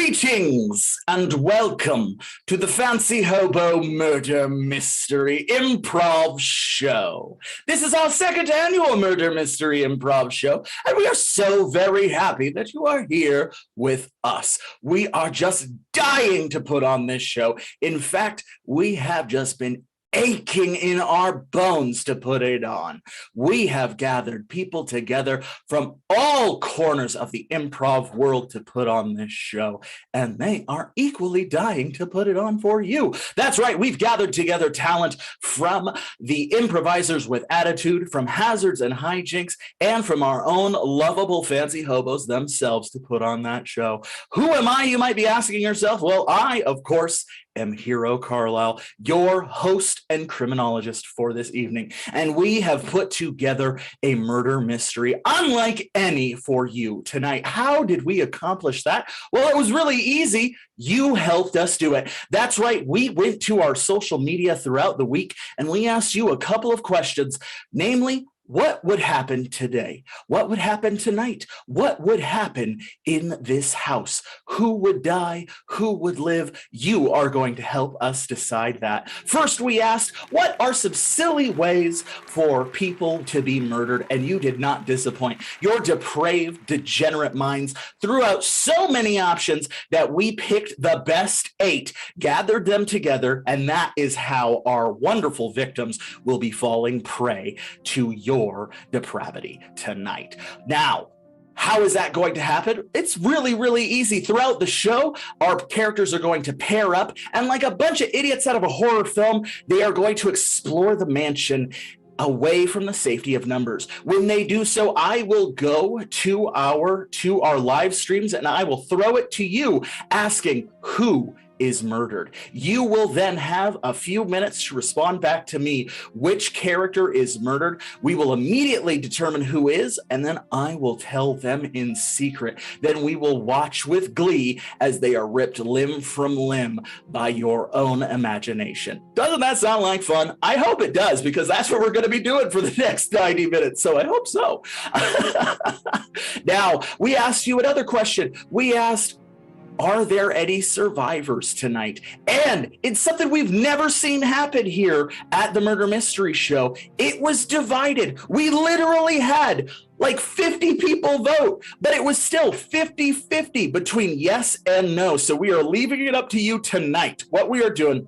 Greetings and welcome to the Fancy Hobo Murder Mystery Improv Show. This is our second annual Murder Mystery Improv Show, and we are so very happy that you are here with us. We are just dying to put on this show. In fact, we have just been aching in our bones to put it on. We have gathered people together from all corners of the improv world to put on this show, and they are equally dying to put it on for you. That's right, we've gathered together talent from the Improvisers with Attitude, from Hazards and Hijinks, and from our own lovable fancy hobos themselves to put on that show. Who am I, you might be asking yourself? Well, I, of course, am Hero Carlisle, your host and criminologist for this evening, and we have put together a murder mystery unlike any for you tonight. How did we accomplish that? Well, it was really easy. You helped us do it. That's right. We went to our social media throughout the week and we asked you a couple of questions, namely, what would happen today? What would happen tonight? What would happen in this house? Who would die? Who would live? You are going to help us decide that. First, we asked, what are some silly ways for people to be murdered? And you did not disappoint. Your depraved, degenerate minds threw out so many options that we picked the best 8, gathered them together, and that is how our wonderful victims will be falling prey to your depravity tonight. Now, how is that going to happen? It's really, really easy. Throughout the show, our characters are going to pair up, and like a bunch of idiots out of a horror film, they are going to explore the mansion away from the safety of numbers. When they do so, I will go to our live streams and I will throw it to you asking who is murdered. You will then have a few minutes to respond back to me which character is murdered. We will immediately determine who is, and then I will tell them in secret. Then we will watch with glee as they are ripped limb from limb by your own imagination. Doesn't that sound like fun? I hope it does, because that's what we're going to be doing for the next 90 minutes, so I hope so. Now, we asked you another question. We asked, are there any survivors tonight? And it's something we've never seen happen here at the Murder Mystery Show. It was divided. We literally had like 50 people vote, but it was still 50-50 between yes and no. So we are leaving it up to you tonight. What we are doing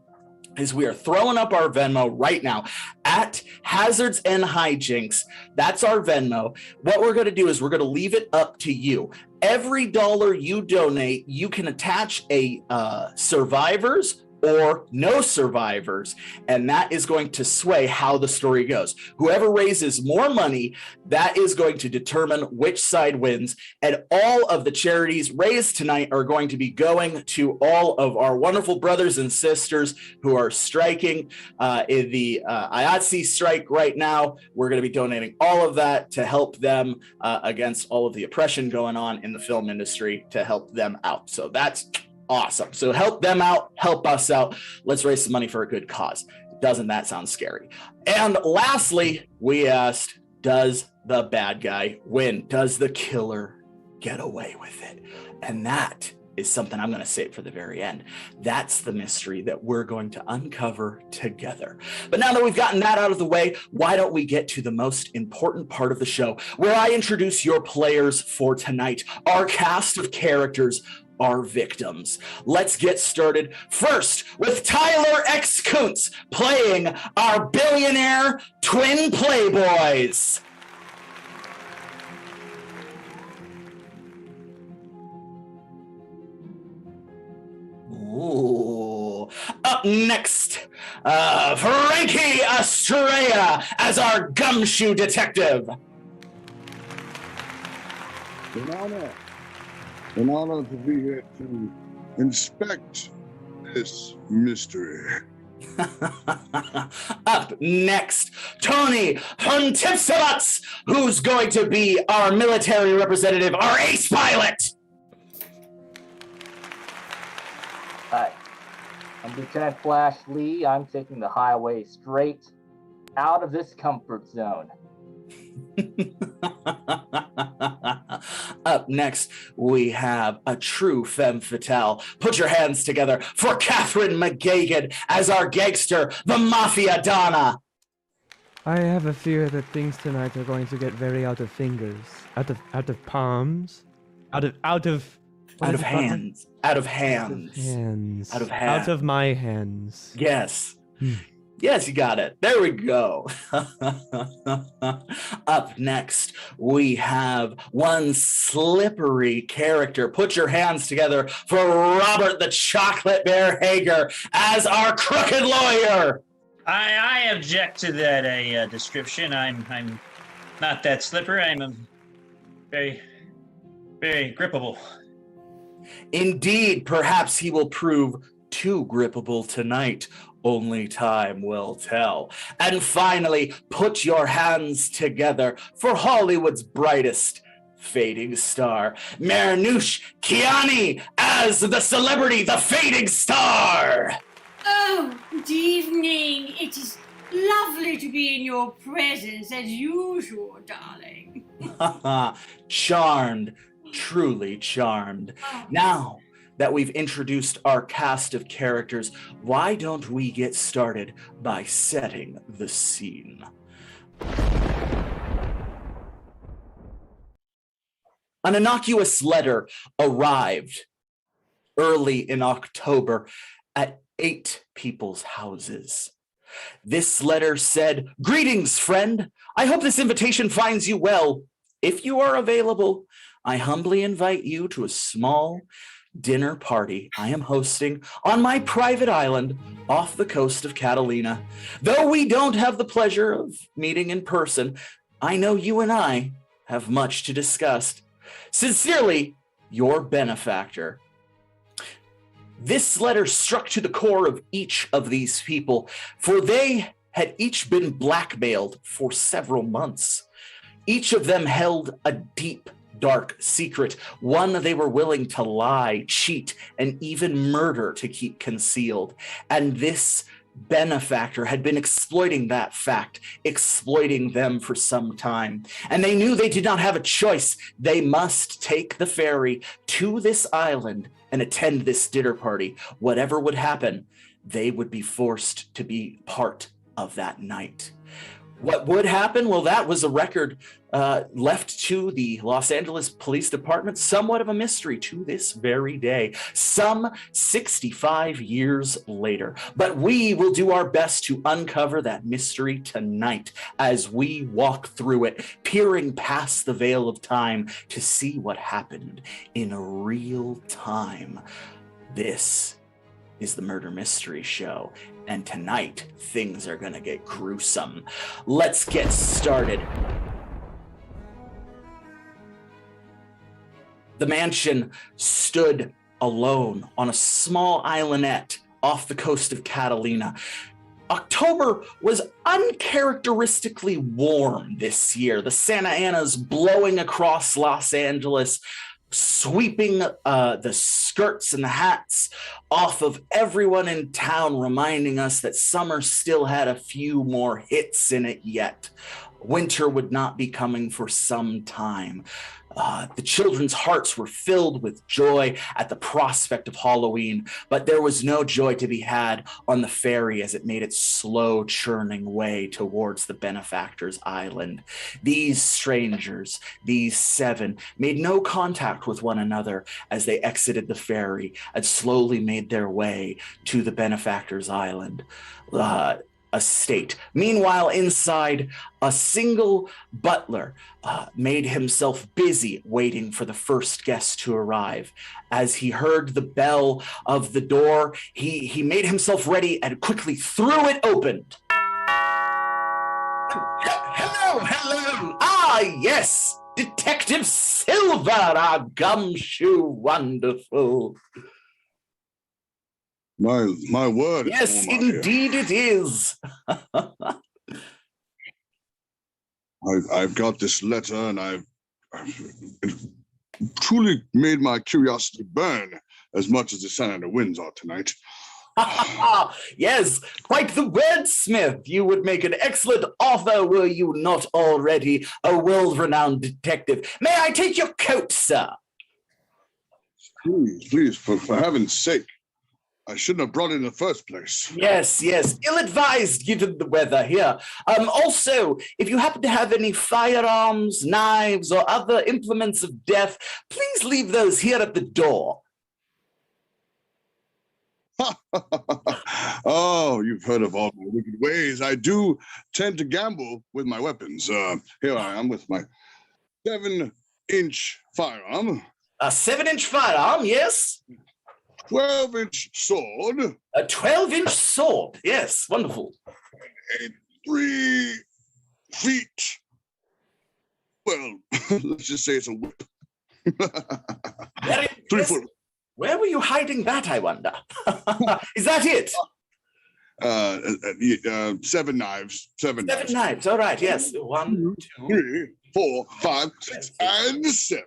is we are throwing up our Venmo right now at Hazards and Hijinks. That's our Venmo. What we're going to do is we're going to leave it up to you. Every dollar you donate, you can attach a survivors or no survivors, and that is going to sway how the story goes. Whoever raises more money, that is going to determine which side wins, and all of the charities raised tonight are going to be going to all of our wonderful brothers and sisters who are striking in the IATSE strike right now. We're going to be donating all of that to help them against all of the oppression going on in the film industry, to help them out. So that's awesome. So help them out, help us out. Let's raise some money for a good cause. Doesn't that sound scary? And lastly, we asked, does the bad guy win? Does the killer get away with it? And that is something I'm going to save for the very end. That's the mystery that we're going to uncover together. But now that we've gotten that out of the way, why don't we get to the most important part of the show, where I introduce your players for tonight, our cast of characters, our victims. Let's get started first with Tyler X. Kuntz playing our billionaire twin playboys. Ooh. Up next, Frankie Estrella as our gumshoe detective. An honor to be here to inspect this mystery. Up next, Tony Huntipsavats, who's going to be our military representative, our ace pilot. Hi, I'm Lieutenant Flash Lee. I'm taking the highway straight out of this comfort zone. Up next, we have a true femme fatale. Put your hands together for Catherine McGagan as our gangster, the Mafia Donna. I have a fear that things tonight are going to get very out of fingers, out of palms, out of hands. Out of my hands. Yes. Yes, you got it. There we go. Up next, we have one slippery character. Put your hands together for Robert the Chocolate Bear Hager as our crooked lawyer. I object to that description. I'm not that slipper. I'm a very, very grippable. Indeed, perhaps he will prove too grippable tonight. Only time will tell. And finally, put your hands together for Hollywood's brightest fading star, Marnouche Kiani as the celebrity, the fading star. Oh, good evening. It is lovely to be in your presence as usual, darling. Charmed, truly charmed. Now that we've introduced our cast of characters, why don't we get started by setting the scene? An innocuous letter arrived early in October at 8 people's houses. This letter said, "Greetings, friend. I hope this invitation finds you well. If you are available, I humbly invite you to a small dinner party I am hosting on my private island off the coast of Catalina. Though we don't have the pleasure of meeting in person, I know you and I have much to discuss. Sincerely, your benefactor." This letter struck to the core of each of these people, for they had each been blackmailed for several months. Each of them held a deep, dark secret, one they were willing to lie, cheat, and even murder to keep concealed. And this benefactor had been exploiting that fact, exploiting them for some time. And they knew they did not have a choice. They must take the ferry to this island and attend this dinner party. Whatever would happen, they would be forced to be part of that night. What would happen? Well, that was a record left to the Los Angeles Police Department, somewhat of a mystery to this very day, some 65 years later. But we will do our best to uncover that mystery tonight as we walk through it, peering past the veil of time to see what happened in real time. This is the Murder Mystery Show, and tonight things are gonna get gruesome. Let's get started. The mansion stood alone on a small islandette off the coast of Catalina. October was uncharacteristically warm this year. The Santa Ana's blowing across Los Angeles, sweeping the skirts and the hats off of everyone in town, reminding us that summer still had a few more hits in it yet. Winter would not be coming for some time. The children's hearts were filled with joy at the prospect of Halloween, but there was no joy to be had on the ferry as it made its slow churning way towards the benefactor's island. These strangers, these 7, made no contact with one another as they exited the ferry and slowly made their way to the benefactor's island. Estate. Meanwhile, inside, a single butler made himself busy waiting for the first guest to arrive. As he heard the bell of the door, he made himself ready and quickly threw it open. Hello. Ah, yes, Detective Silver, our gumshoe wonderful. My word. Yes, indeed it is. I've got this letter, and I've truly made my curiosity burn as much as the Santa Ana winds are tonight. Yes, quite the wordsmith. You would make an excellent author were you not already a world-renowned detective. May I take your coat, sir? Please, for heaven's sake. I shouldn't have brought it in the first place. Yes, ill-advised given the weather here. Also, if you happen to have any firearms, knives, or other implements of death, please leave those here at the door. Oh, you've heard of all my wicked ways. I do tend to gamble with my weapons. Here I am with my 7-inch firearm. A 7-inch firearm, yes? 12-inch sword. A 12-inch sword, yes, wonderful. And 3 feet. Well, let's just say it's a whip. Very 3 foot. Where were you hiding that, I wonder? Is that it? 7 knives. 7 knives. 7 knives, all right, yes. 1, 2, 3, 4, 5, 6, and 7.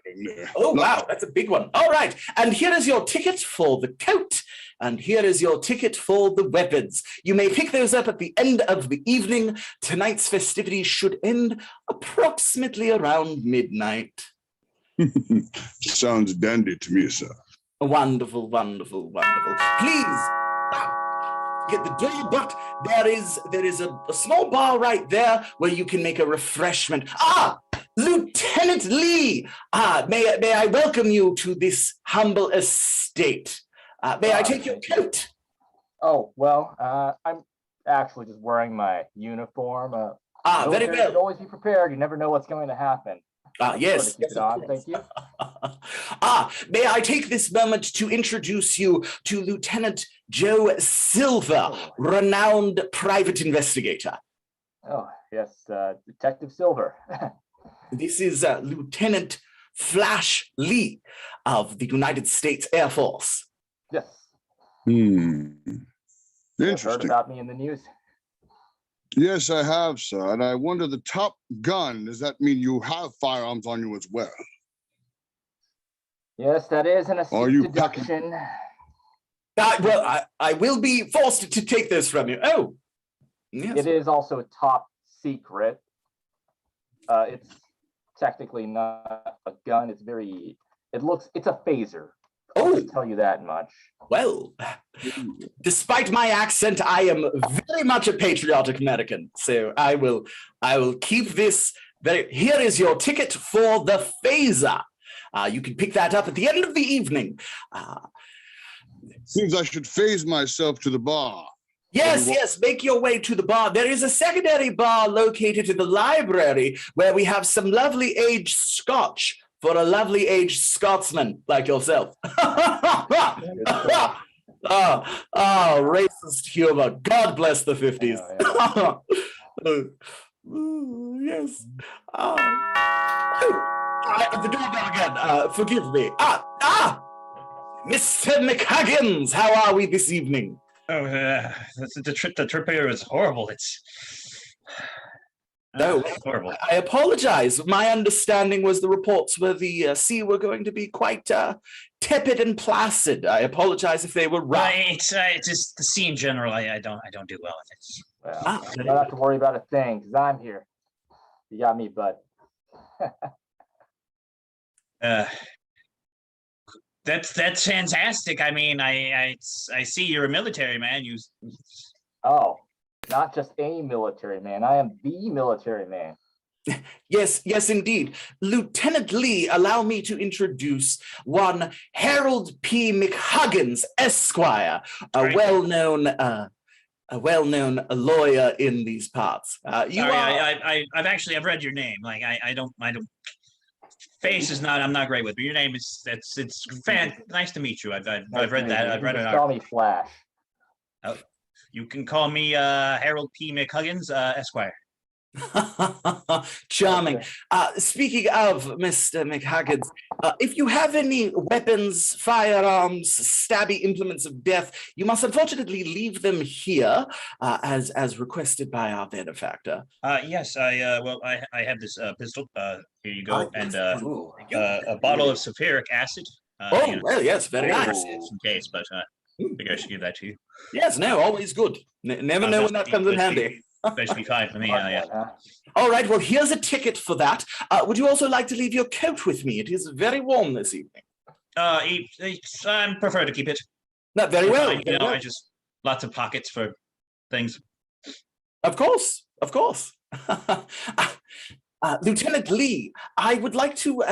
Oh, wow, that's a big one. All right, and here is your ticket for the coat, and here is your ticket for the weapons. You may pick those up at the end of the evening. Tonight's festivities should end approximately around midnight. Sounds dandy to me, sir. Wonderful, wonderful, wonderful. Please get the door, but there is a small bar right there where you can make a refreshment. Lieutenant Lee, may I welcome you to this humble estate. May I take your coat? Oh, well, I'm actually just wearing my uniform. Very You should well. always be prepared. You never know what's going to happen. Yes. Keep it on. Thank you. May I take this moment to introduce you to Lieutenant Joe Silver, renowned private investigator. Oh, yes, Detective Silver. This is Lieutenant Flash Lee of the United States Air Force. Yes. You've heard Interesting. About me in the news. Yes, I have, sir. And I wonder, the Top Gun, does that mean you have firearms on you as well? Yes, that is an Are you deduction. Well, I will be forced to take this from you. Oh, yes. It is also top secret. It's technically not a gun. It's a phaser. I'll just tell you that much. Well, despite my accent, I am very much a patriotic American. So I will keep this. Here is your ticket for the phaser. You can pick that up at the end of the evening. Seems I should phase myself to the bar. Yes, make your way to the bar. There is a secondary bar located in the library where we have some lovely aged scotch for a lovely aged Scotsman like yourself. Racist humor. God bless the 50s. Yes. The doorbell again. Forgive me. Mr. McHuggins, how are we this evening? Oh, the trip here was horrible. It's No, horrible. I apologize. My understanding was the reports were the sea were going to be quite tepid and placid. I apologize if they were right. Right. Just the sea in general. I don't do well with it. Well, you don't have to worry about a thing because I'm here. You got me, bud. That's fantastic. I mean, I see you're a military man. Oh, not just a military man. I am the military man. Yes, indeed. Lieutenant Lee, allow me to introduce one Harold P. McHuggins, Esquire, a well-known lawyer in these parts. I've read your name. Like I don't. Face is not. I'm not great with, but your name is. It's nice to meet you. I've read that. I've read it. Call me Flash. You can call me Harold P. McHuggins, Esquire. Charming. Speaking of Mr. McHuggins, if you have any weapons, firearms, stabby implements of death, you must unfortunately leave them here, as requested by our benefactor. Yes, I have this pistol. Here you go, and a bottle of sulfuric acid. Well, yes, very nice. In case, but I think I should give that to you. Yes, no, always good. Never know when that comes in handy. That should be fine for me. Yeah. Huh? All right, well, here's a ticket for that. Would you also like to leave your coat with me? It is very warm this evening. I prefer to keep it. Not very well. You know, I just lots of pockets for things. Of course, of course. Lieutenant Lee, I would like to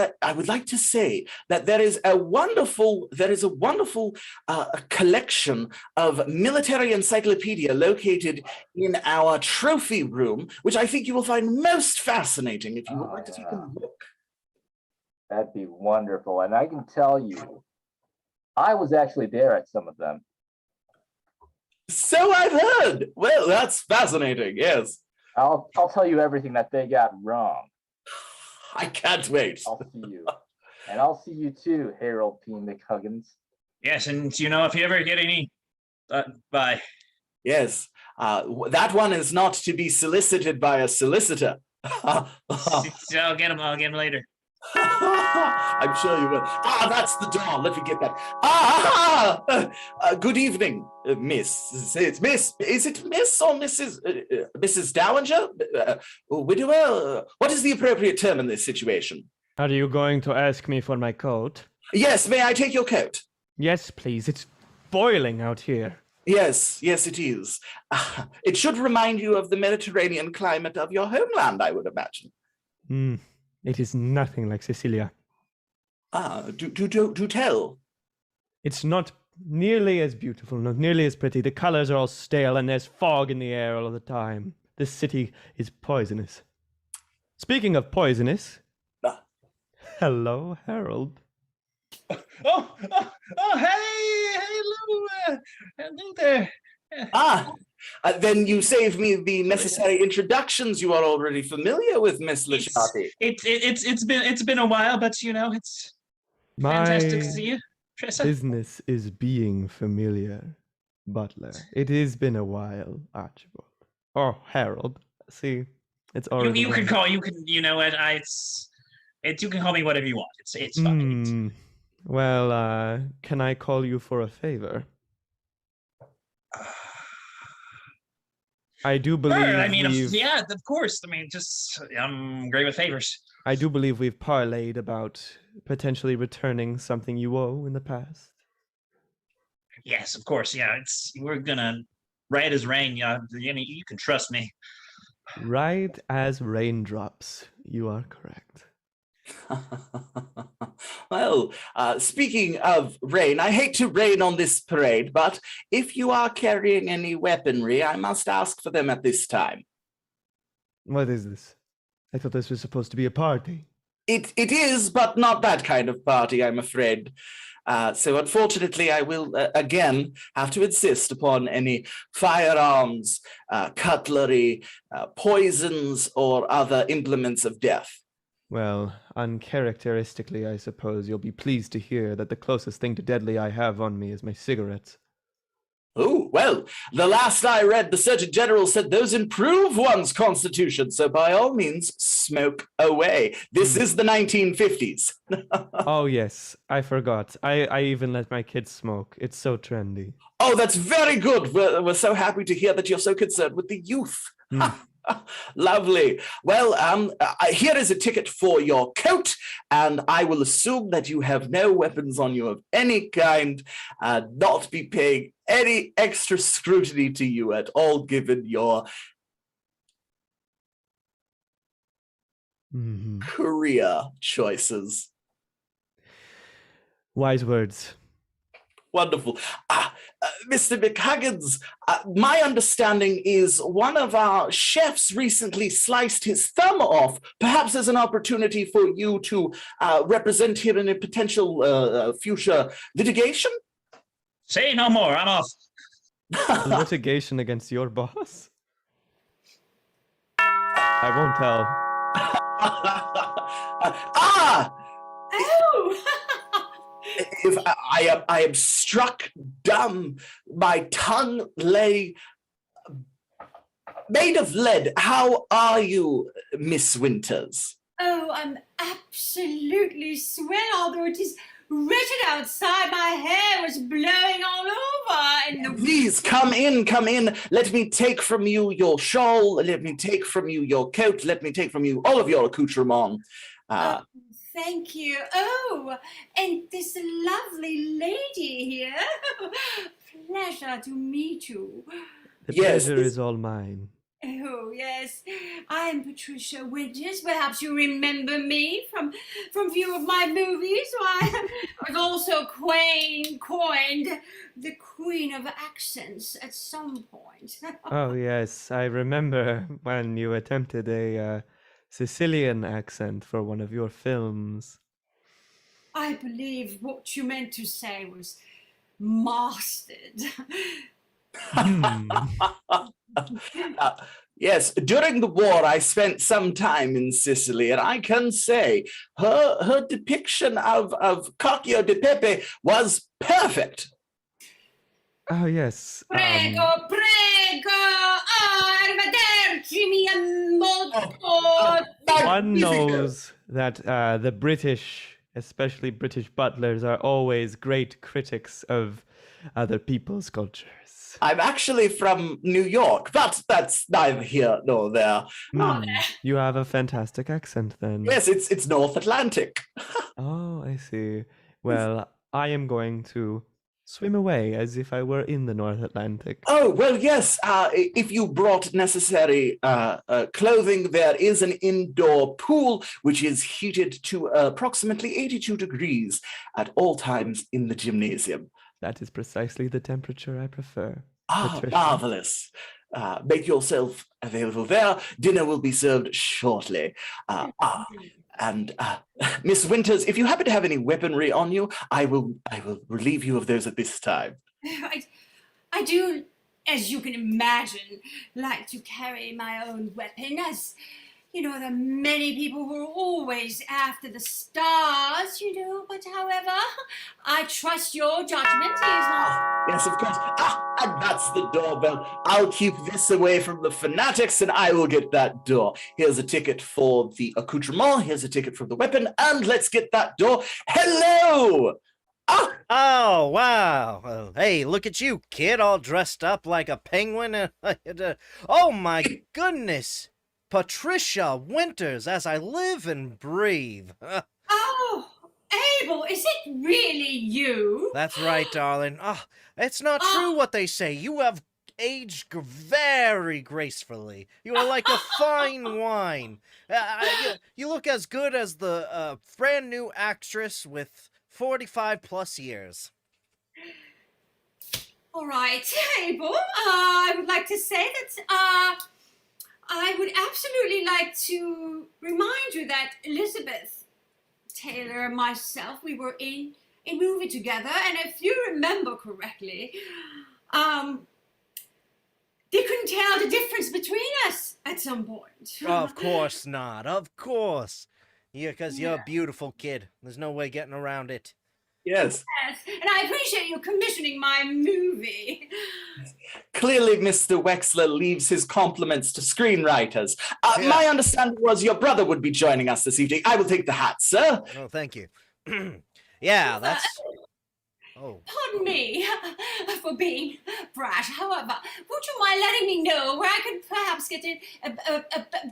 say that there is a wonderful collection of military encyclopedia located in our trophy room, which I think you will find most fascinating if you would like to take a look. That'd be wonderful. And I can tell you, I was actually there at some of them. So I've heard. Well, that's fascinating. Yes. I'll tell you everything that they got wrong. I can't wait. I'll see you. And I'll see you too, Harold P. McHuggins. Yes, and you know, if you ever get any, bye. Yes. That one is not to be solicited by a solicitor. I'll get him later. I'm sure you will. That's the door. Let me get that. Good evening, Miss. It's Miss. Is it Miss or Mrs. Mrs. Dowager? Widower? What is the appropriate term in this situation? Are you going to ask me for my coat? Yes, may I take your coat? Yes, please. It's boiling out here. Yes, it is. It should remind you of the Mediterranean climate of your homeland, I would imagine. It is nothing like Sicilia. Do tell. It's not nearly as beautiful, not nearly as pretty. The colors are all stale and there's fog in the air all the time. This city is poisonous. Speaking of poisonous, hello, Harold. Oh, hey, hello there. Then you save me the necessary introductions. You are already familiar with Miss Lachati. It's been a while, but you know, it's fantastic to see you, Tressa. Business is being familiar, Butler. It has been a while, Archibald. Or Harold. See, it's already. You can call. You know what? You can call me whatever you want. It's fine. Well, can I call you for a favor? I do believe. Sure, I mean, yeah, of course. I mean, just I'm great with favors. I do believe we've parlayed about potentially returning something you owe in the past. Yes, of course. Yeah, we're gonna right as rain. Yeah, you can trust me. Right as raindrops. You are correct. Well, speaking of rain, I hate to rain on this parade, but if you are carrying any weaponry, I must ask for them at this time. What is this? I thought this was supposed to be a party. It is, but not that kind of party, I'm afraid. So unfortunately, I will again have to insist upon any firearms, cutlery, poisons, or other implements of death. Well, uncharacteristically, I suppose you'll be pleased to hear that the closest thing to deadly I have on me is my cigarettes. Oh, well, the last I read, the Surgeon General said those improve one's constitution, so by all means, smoke away. This is the 1950s. Oh, yes, I forgot. I even let my kids smoke. It's so trendy. Oh, that's very good. We're so happy to hear that you're so concerned with the youth. Lovely. Well, here is a ticket for your coat, and I will assume that you have no weapons on you of any kind, not be paying any extra scrutiny to you at all, given your career choices. Wise words. Wonderful. Mr. McHuggins, my understanding is one of our chefs recently sliced his thumb off. Perhaps there's an opportunity for you to represent him in a potential future litigation? Say no more. I'm off. Litigation against your boss? I won't tell. Oh! If I am struck dumb, my tongue lay made of lead. How are you, Miss Winters? Oh, I'm absolutely swell, although it is wretched outside. My hair was blowing all over. Please come in, come in. Let me take from you your shawl. Let me take from you your coat. Let me take from you all of your accoutrement. Oh, thank you. Oh, and this lovely lady here. Pleasure to meet you. The Yes, pleasure this- is all mine. Oh, yes. I'm Patricia Winters. Perhaps you remember me from few of my movies. Why, I've also coined the Queen of Accents at some point. Oh, yes, I remember when you attempted a Sicilian accent for one of your films. I believe what you meant to say was mastered. Hmm. Yes, during the war, I spent some time in Sicily, and I can say her depiction of Cacchio di Pepe was perfect. Oh, yes. Prego, prego, arrivederci, mia molto. One knows that the British, especially British butlers, are always great critics of other people's cultures. I'm actually from New York, but that's neither here nor there. You have a fantastic accent then. Yes, it's North Atlantic. Oh, I see. Well, I am going to swim away as if I were in the North Atlantic. Oh, well, yes. If you brought necessary clothing, there is an indoor pool which is heated to approximately 82 degrees at all times in the gymnasium. That is precisely the temperature I prefer. Ah, Patricia. marvelous. Make yourself available there. Dinner will be served shortly. And Miss Winters, if you happen to have any weaponry on you, I will relieve you of those at this time. I do, as you can imagine, like to carry my own weapon, as, you know, there are many people who are always after the stars, you know, but however, I trust your judgment. Yes, of course. And that's the doorbell. I'll keep this away from the fanatics, and I will get that door. Here's a ticket for the accoutrement. Here's a ticket for the weapon, and let's get that door. Hello! Oh, wow. Well, hey, look at you, kid, all dressed up like a penguin. Oh, my goodness. Patricia Winters, as I live and breathe. Oh, Abel, is it really you? That's right, darling. It's not true what they say. You have aged very gracefully. You are like a fine wine. You look as good as the brand new actress with 45 plus years. All right, Abel, I would like to say that, I would absolutely like to remind you that Elizabeth Taylor and myself, we were in a movie together, and if you remember correctly, they couldn't tell the difference between us at some point. Of course not. Of course. Yeah, because you're a beautiful kid. There's no way getting around it. Yes. Yes, and I appreciate you commissioning my movie. Clearly, Mr. Wexler leaves his compliments to screenwriters. My understanding was your brother would be joining us this evening. I will take the hat, sir. Oh, thank you. Yeah, that's... Oh. Pardon me for being brash. However, would you mind letting me know where I could perhaps get a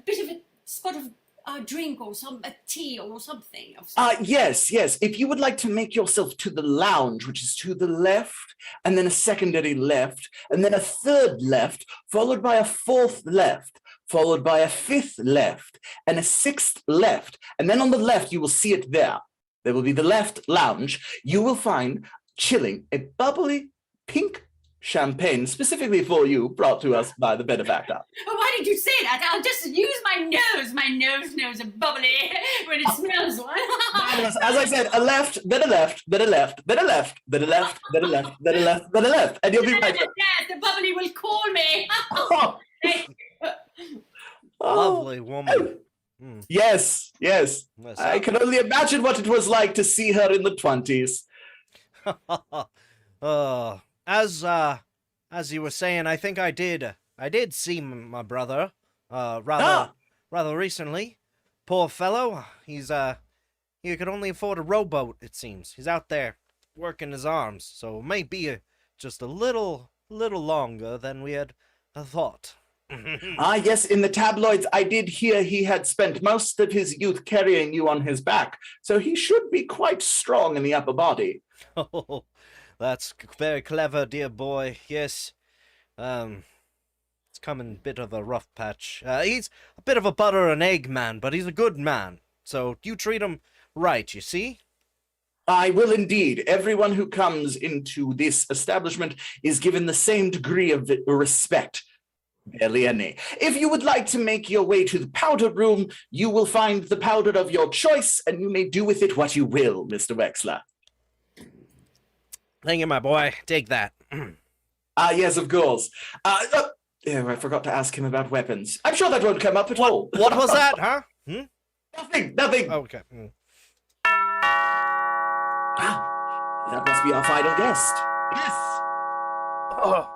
bit of a spot of a drink or a tea or something? Yes. If you would like to make yourself to the lounge, which is to the left, and then a secondary left, and then a third left, followed by a fourth left, followed by a fifth left, and a sixth left. And then on the left, you will see it there. There will be the left lounge. You will find chilling a bubbly pink champagne specifically for you, brought to us by the benefactor. Oh, why did you say that? I'll just use my nose. My nose knows a bubbly when it smells one. As I said, a left, then a left, then a left, then a left, then a left, then a left, then a left, then a left, and you'll be right. Yes, the bubbly will call me. Lovely woman. Yes. I can only imagine what it was like to see her in the 20s. As you were saying, I think I did see my brother, rather recently. Poor fellow, he could only afford a rowboat, it seems. He's out there working his arms, so it may be just a little little longer than we had thought. Ah, yes, in the tabloids, I did hear he had spent most of his youth carrying you on his back, so he should be quite strong in the upper body. Oh, that's very clever, dear boy. Yes. It's come in a bit of a rough patch. He's a bit of a butter and egg man, but he's a good man. So you treat him right, you see? I will indeed. Everyone who comes into this establishment is given the same degree of respect. Barely any. If you would like to make your way to the powder room, you will find the powder of your choice, and you may do with it what you will, Mr. Wexler. Thank you, my boy. Take that. Yes, of course. Oh, I forgot to ask him about weapons. I'm sure that won't come up at all. What was that, huh? Nothing. Okay. That must be our final guest. Yes. Oh.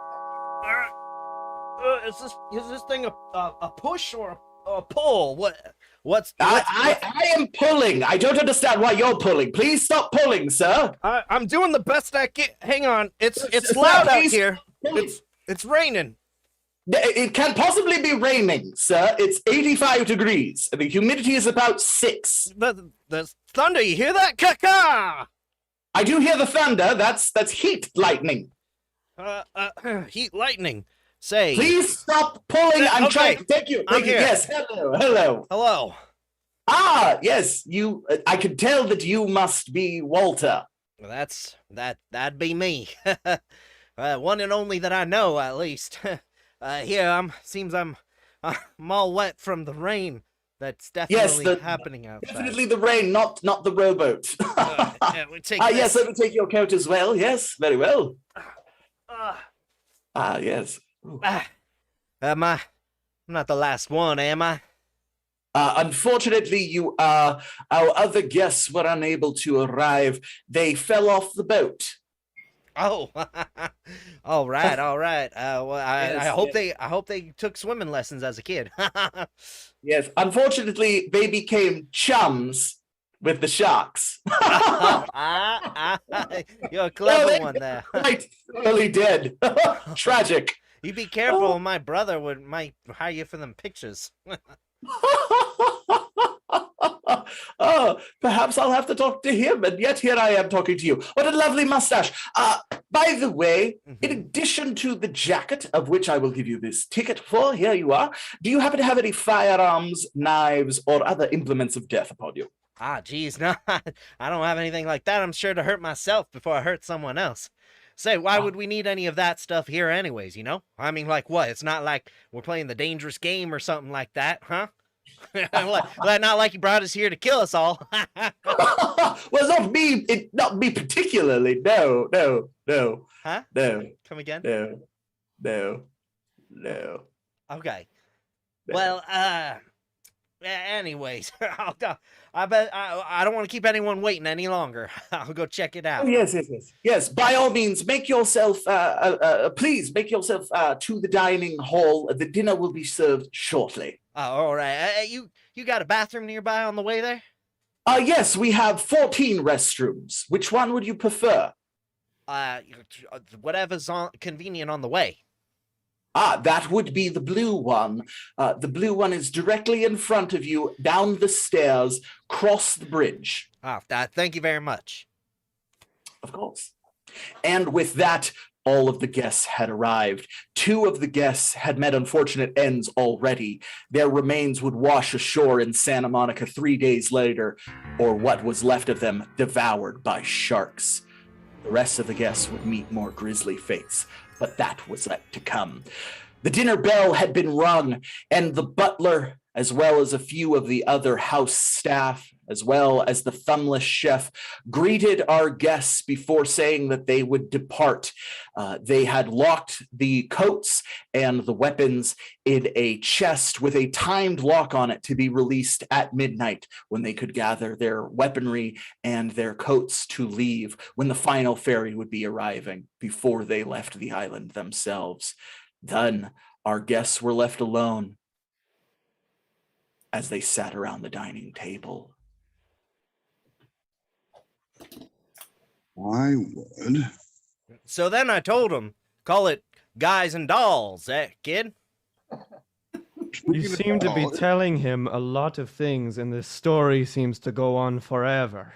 Is this thing a push or a pull? What's I am pulling. I don't understand why you're pulling. Please stop pulling, sir. I'm doing the best I can. Hang on. It's Sir, loud out please here. pull. It's raining. It can't possibly be raining, sir. It's 85 degrees. The humidity is about 6. The thunder, you hear that? Caca! I do hear the thunder. That's heat lightning. Heat lightning. Say. Please stop pulling. I'm okay. trying to take you. I'm here. Yes. Hello. Hello. Ah, yes. You. I could tell that you must be Walter. Well, that'd be me. One and only that I know, at least. Here seems I'm all wet from the rain. That's definitely happening outside. Definitely the rain, not the rowboat. We take this. Yes, let me take your coat as well. Yes, very well. Yes. I'm not the last one, am I? Unfortunately, you are. Our other guests were unable to arrive. They fell off the boat. Oh, all right. Well, I Yes, hope they took swimming lessons as a kid. Yes, unfortunately, they became chums with the sharks. You're a clever one there. Right, early dead. Tragic. You be careful, my brother might hire you for them pictures. Oh, perhaps I'll have to talk to him, and yet here I am talking to you. What a lovely mustache. By the way, in addition to the jacket, of which I will give you this ticket for, here you are, do you happen to have any firearms, knives, or other implements of death upon you? Geez, no, I don't have anything like that. I'm sure to hurt myself before I hurt someone else. Say, why would we need any of that stuff here anyways, you know? I mean, like what? It's not like we're playing the dangerous game or something like that, huh? Not like he brought us here to kill us all. Well, not me particularly. No. Huh? No. Come again? No. Okay. Well, anyways, I bet I don't want to keep anyone waiting any longer. I'll go check it out. Oh, yes. By all means, make yourself. Please make yourself to the dining hall. The dinner will be served shortly. All right. You got a bathroom nearby on the way there? Yes, we have 14 restrooms. Which one would you prefer? Whatever's convenient on the way. That would be the blue one. The blue one is directly in front of you, down the stairs, cross the bridge. Thank you very much. Of course. And with that, all of the guests had arrived. 2 of the guests had met unfortunate ends already. Their remains would wash ashore in Santa Monica 3 days later, or what was left of them devoured by sharks. The rest of the guests would meet more grisly fates, but that was yet to come. The dinner bell had been rung, and the butler, as well as a few of the other house staff, as well as the thumbless chef, greeted our guests before saying that they would depart. They had locked the coats and the weapons in a chest with a timed lock on it to be released at midnight, when they could gather their weaponry and their coats to leave, when the final ferry would be arriving, before they left the island themselves. Then our guests were left alone as they sat around the dining table. I would. So then I told him, call it guys and dolls, kid? You seem to be telling him a lot of things, and the story seems to go on forever.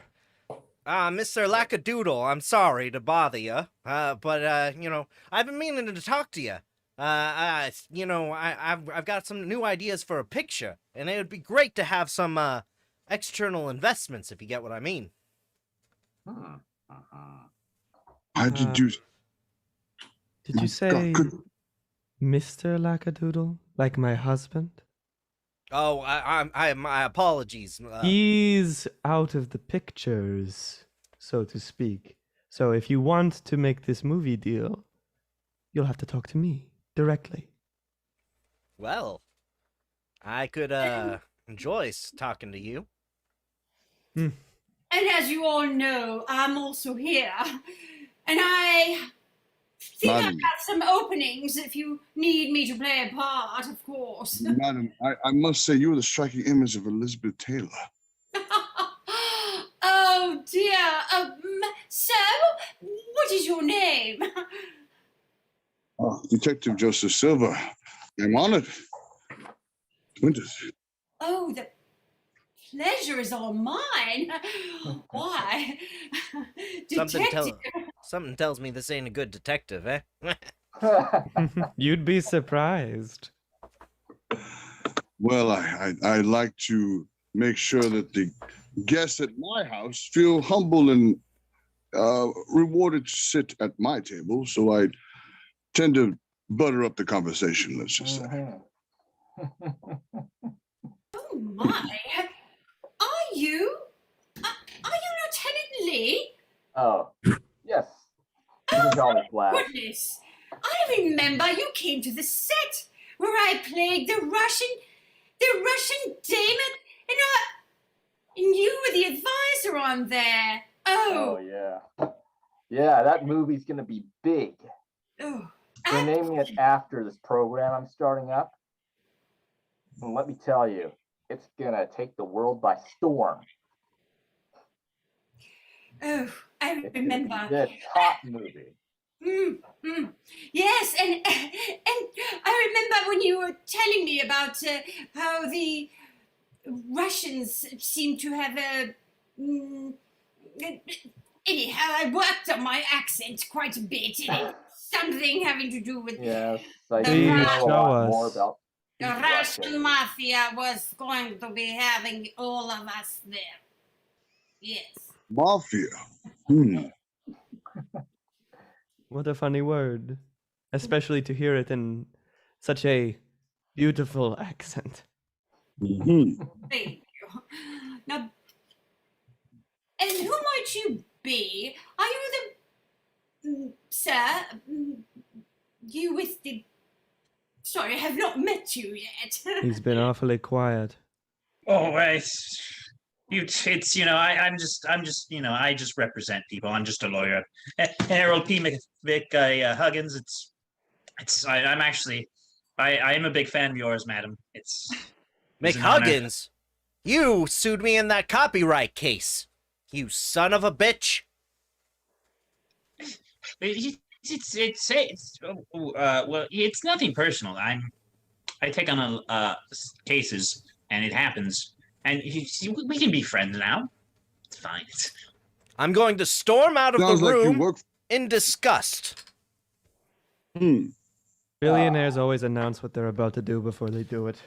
Mr. Lackadoodle, I'm sorry to bother you, but you know, I've been meaning to talk to you. You know, I've got some new ideas for a picture, and it would be great to have some external investments, if you get what I mean. How did you? Did you say Mr. Lackadoodle, like my husband? Oh, my apologies. He's out of the pictures, so to speak. So if you want to make this movie deal, you'll have to talk to me directly. Well, I could enjoy talking to you. And as you all know, I'm also here. And I think I've got some openings if you need me to play a part, of course. Madam, I must say you are the striking image of Elizabeth Taylor. Oh, dear. So, what is your name? Detective Joseph Silver. I'm honored. Winters. Oh, the pleasure is all mine. Why? Something tells me this ain't a good detective, eh? You'd be surprised. Well, I like to make sure that the guests at my house feel humble and rewarded to sit at my table, so I tend to butter up the conversation, let's just say. Oh, my. Are you Lieutenant Lee? Oh, yes. Goodness. I remember you came to the set where I played the Russian daemon, and you were the advisor on there. Oh, yeah. Yeah, that movie's gonna be big. Oh, They're naming it after this program I'm starting up. And let me tell you, it's gonna take the world by storm. Oh, I remember. It's the top movie. Yes, and I remember when you were telling me about how the Russians seem to have a. Anyhow, I worked on my accent quite a bit. Something having to do with Yes, I Please do know a show lot us. more about the Russian mafia was going to be having all of us there. Yes. Mafia. What a funny word. Especially to hear it in such a beautiful accent. Mm-hmm. Thank you. Now, and who might you be? Are you the, sir, you with the, sorry, I have not met you yet. He's been awfully quiet. Oh, it's you know, I'm just I just represent people. I'm just a lawyer. Harold P. Huggins. I'm actually I am a big fan of yours, madam. It's an honor. McHuggins, you sued me in that copyright case. You son of a bitch. Well, it's nothing personal. I take on cases, and it happens. And we can be friends now. It's fine. I'm going to storm out of Sounds the like you room work. in disgust. Billionaires always announce what they're about to do before they do it.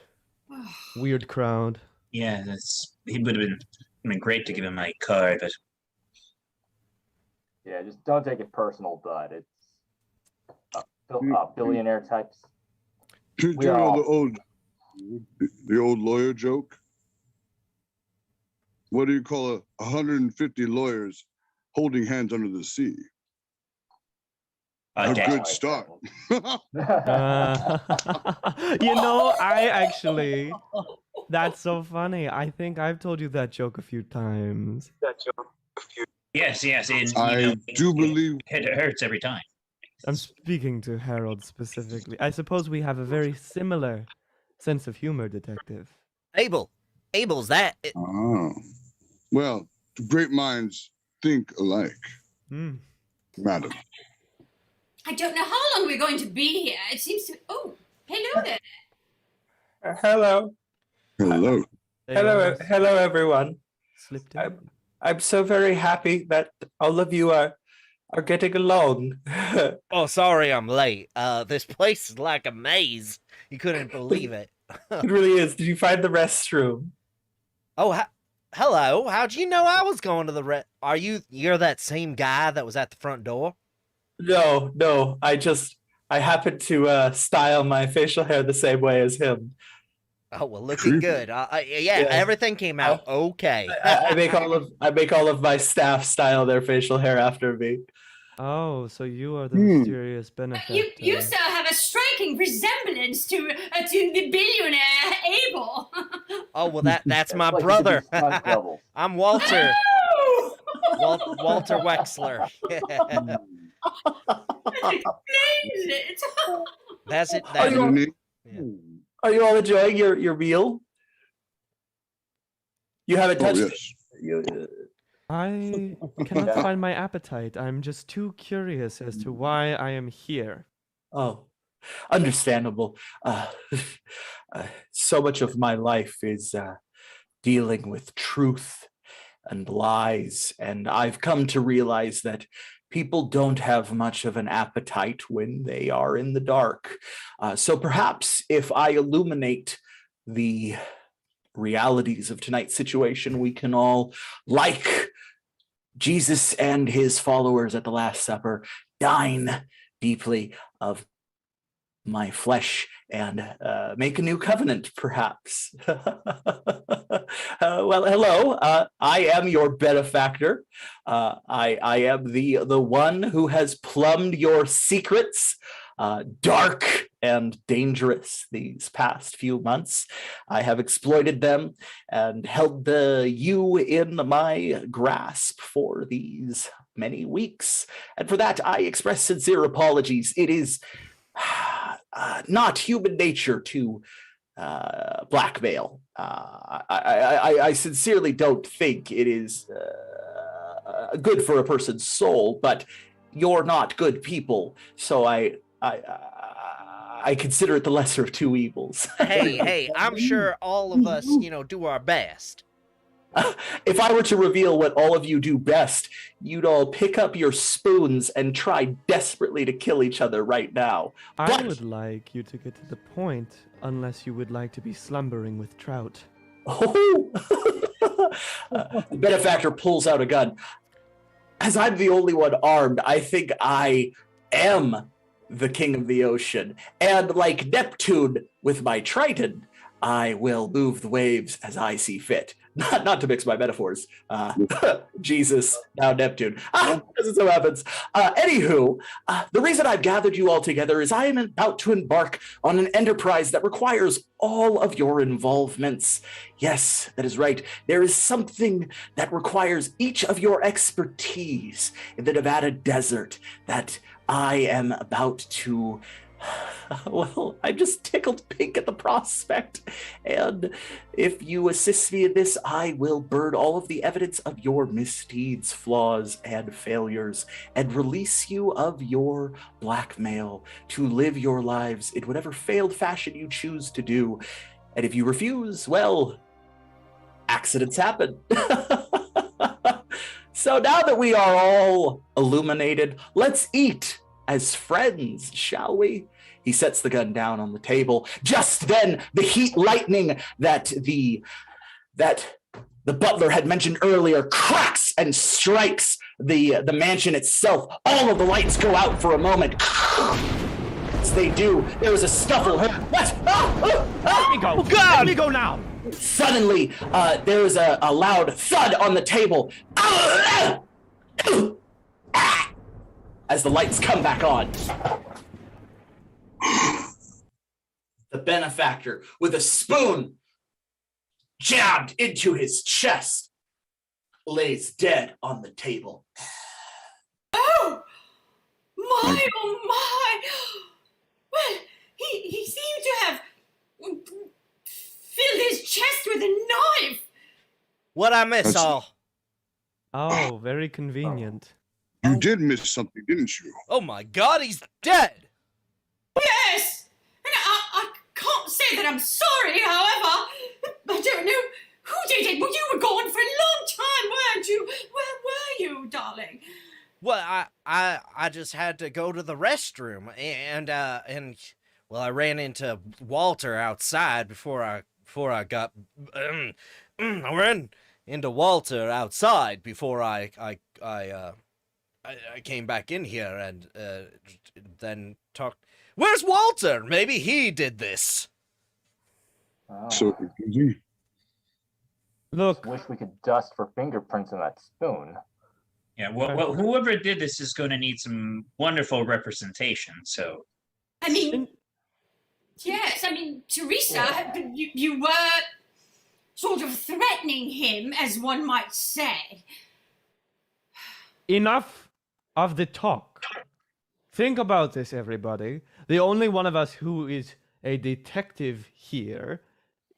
Weird crowd. Yeah, it would have been great to give him my card, but Yeah, just don't take it personal, bud. It's billionaire types. Do you We know the old lawyer joke? What do you call 150 lawyers holding hands under the sea? A okay. good start. That's so funny. I think I've told you that joke a few times. Yes. I do believe. It hurts every time. I'm speaking to Harold specifically. I suppose we have a very similar sense of humor, Detective. Abel's that. Oh. Well, great minds think alike, madam. I don't know how long we're going to be here. It seems to. Oh, hello there. Hello. Hello. They Hello, almost hello, everyone. slipped in. I'm so very happy that all of you are getting along. Oh, sorry I'm late. This place is like a maze. You couldn't believe it. It really is. Did you find the restroom? Oh, hello. How'd you know I was going to the you're that same guy that was at the front door? No. I happened to style my facial hair the same way as him. Oh, well, looking good. Yeah, everything came out okay. I make all of my staff style their facial hair after me. Oh, so you are the mysterious benefactor. You sir have a striking resemblance to the billionaire Abel. Oh, well, that's my Like brother. the stunt double. I'm Walter. Oh! Walter Wexler. That explains it. That's it. Are you, are you all enjoying your meal? You haven't touched it. Yes. I cannot find my appetite. I'm just too curious as to why I am here. Oh, understandable. So much of my life is dealing with truth and lies, and I've come to realize that people don't have much of an appetite when they are in the dark. So perhaps if I illuminate the realities of tonight's situation, we can all, like Jesus and his followers at the Last Supper, dine deeply of my flesh and make a new covenant, perhaps. Well, hello. I am your benefactor. I am the one who has plumbed your secrets, dark and dangerous, these past few months. I have exploited them and held you in my grasp for these many weeks. And for that, I express sincere apologies. It is not human nature to blackmail. I sincerely don't think it is good for a person's soul, but you're not good people, so I consider it the lesser of two evils. Hey, I'm sure all of us, do our best. If I were to reveal what all of you do best, you'd all pick up your spoons and try desperately to kill each other right now. I would like you to get to the point, unless you would like to be slumbering with trout. Oh! The benefactor pulls out a gun. As I'm the only one armed, I think I am the king of the ocean. And like Neptune with my trident, I will move the waves as I see fit. Not to mix my metaphors. Jesus, now Neptune. As it so happens. Anywho, the reason I've gathered you all together is I am about to embark on an enterprise that requires all of your involvements. Yes, that is right. There is something that requires each of your expertise in the Nevada desert that I am about to... Well, I'm just tickled pink at the prospect. And if you assist me in this, I will burn all of the evidence of your misdeeds, flaws, and failures, and release you of your blackmail to live your lives in whatever failed fashion you choose to do. And if you refuse, well, accidents happen. So now that we are all illuminated, let's eat as friends, shall we? He sets the gun down on the table. Just then, the heat lightning that the butler had mentioned earlier cracks and strikes the mansion itself. All of the lights go out for a moment. As they do, there is a scuffle. What? Let me go! God! Let me go now! Suddenly, there is a loud thud on the table. As the lights come back on. The benefactor, with a spoon jabbed into his chest, lays dead on the table. Oh my! Well, he seemed to have filled his chest with a knife. What I miss, all? Oh, very convenient. You did miss something, didn't you? Oh my God, he's dead! Yes! And I can't say that I'm sorry, however. I don't know who did it. Well, you were gone for a long time, weren't you? Where were you, darling? Well, I just had to go to the restroom, and well, I ran into Walter outside before I got. I ran into Walter outside before I came back in here and then talked. Where's Walter? Maybe he did this. Oh, So confusing. Look, wish we could dust for fingerprints in that spoon. Yeah, well, whoever did this is going to need some wonderful representation. So, I mean, yes, I mean, Teresa, you were sort of threatening him, as one might say. enough of the talk. Think about this, everybody. The only one of us who is a detective here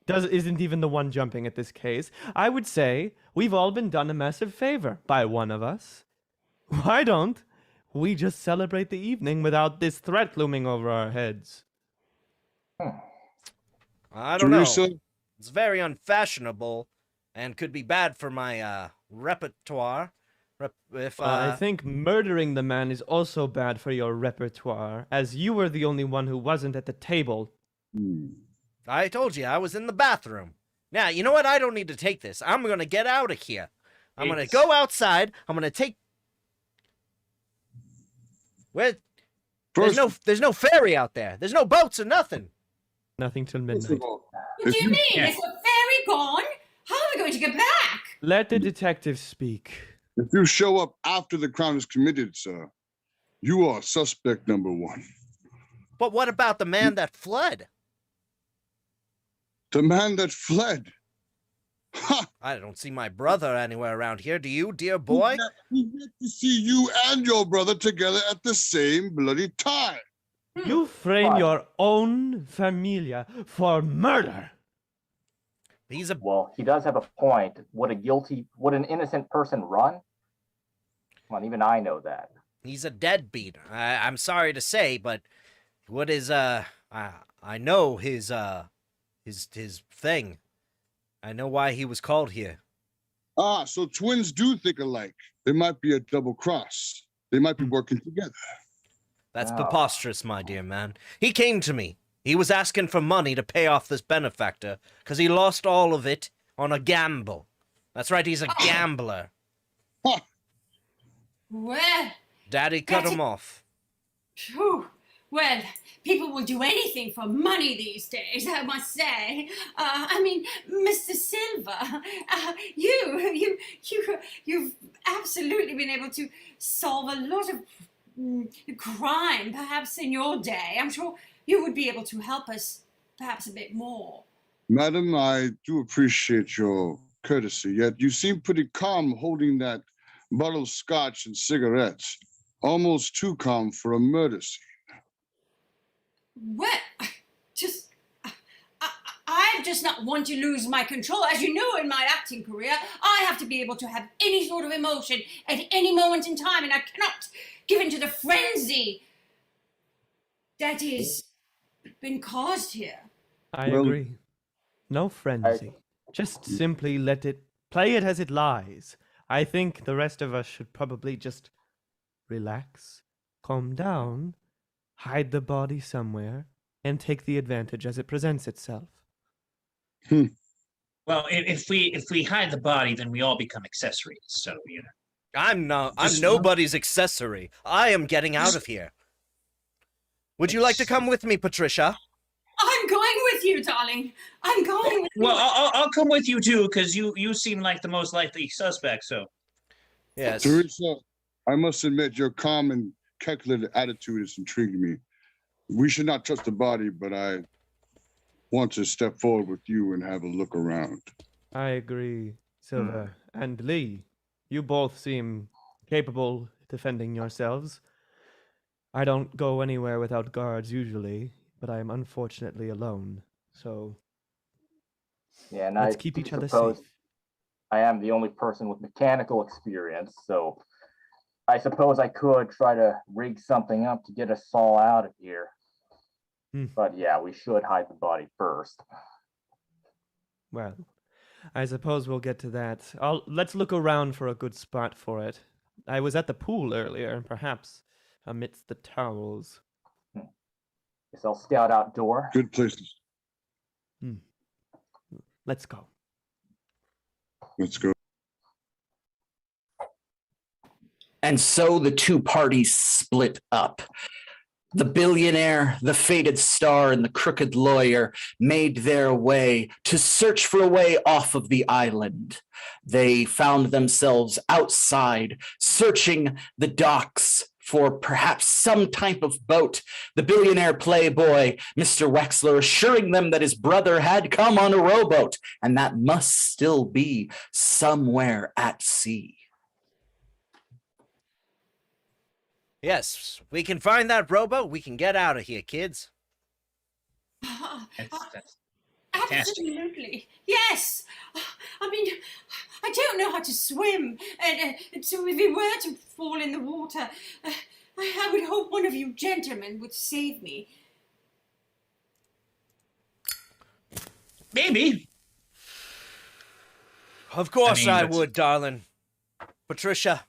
isn't even the one jumping at this case. I would say we've all been done a massive favor by one of us. Why don't we just celebrate the evening without this threat looming over our heads? I don't know. Teresa, It's very unfashionable and could be bad for my repertoire. I think murdering the man is also bad for your repertoire, as you were the only one who wasn't at the table. I told you I was in the bathroom. Now, you know what? I don't need to take this. I'm going to get out of here. I'm going to go outside. I'm going to take... Where? There's no ferry out there. There's no boats or nothing. Nothing till first midnight. of all, What do you mean? Yeah. Is the ferry gone? How are we going to get back? Let the detective speak. if you show up after the crime is committed, sir, you are suspect number one. But what about the man that fled? The man that fled. Ha! I don't see my brother anywhere around here. Do you, dear boy? We get to see you and your brother together at the same bloody time. You frame Fine. your own familia for murder. He's a... Well, he does have a point. Would an innocent person run? Come on, even I know that. He's a deadbeat. I'm sorry to say, but what is I know his thing. I know why he was called here. Ah, so twins do think alike. They might be a double cross. They might be working together. That's Oh. preposterous, my dear man. He came to me. He was asking for money to pay off this benefactor because he lost all of it on a gamble. That's right, he's a gambler. Ha! Well, Daddy cut him off. phew. Well, people will do anything for money these days, I must say. I mean, Mr. Silver, you've absolutely been able to solve a lot of crime, perhaps in your day. I'm sure you would be able to help us, perhaps a bit more. Madam, I do appreciate your courtesy, yet you seem pretty calm holding that bottle of scotch and cigarettes. Almost too calm for a murder scene. Well, I just not want to lose my control. As you know, in my acting career, I have to be able to have any sort of emotion at any moment in time, and I cannot give in to the frenzy that is been caused here. I Well- agree. No frenzy. Just simply play it as it lies. I think the rest of us should probably just relax, calm down, hide the body somewhere, and take the advantage as it presents itself. well, if we hide the body, then we all become accessories. So I'm Just- nobody's accessory. I am getting out of here. Would you like to come with me, Patricia? I'm going with you, darling. I'm going with Well, you. I'll come with you too, because you seem like the most likely suspect. So Yes. Teresa, I must admit your calm and calculated attitude has intrigued me. We should not touch the body, but I want to step forward with you and have a look around. I agree, Silver. And Lee, you both seem capable defending yourselves. I don't go anywhere without guards usually, but I am unfortunately alone. So Yeah, and let's I keep each other suppose safe. I am the only person with mechanical experience, so I suppose I could try to rig something up to get us all out of here. But yeah, we should hide the body first. Well, I suppose we'll get to that. Let's look around for a good spot for it. I was at the pool earlier, perhaps amidst the towels. Guess I'll scout outdoor. Good places. Let's go. Let's go. And so the two parties split up. The billionaire, the faded star, and the crooked lawyer made their way to search for a way off of the island. They found themselves outside, searching the docks for perhaps some type of boat. The billionaire playboy, Mr. Wexler, assuring them that his brother had come on a rowboat, and that must still be somewhere at sea. Yes, we can find that rowboat. We can get out of here, kids. That's Absolutely. Yes. I mean, I don't know how to swim. And so if we were to fall in the water, I would hope one of you gentlemen would save me. maybe. Of course I but- would, darling. Patricia,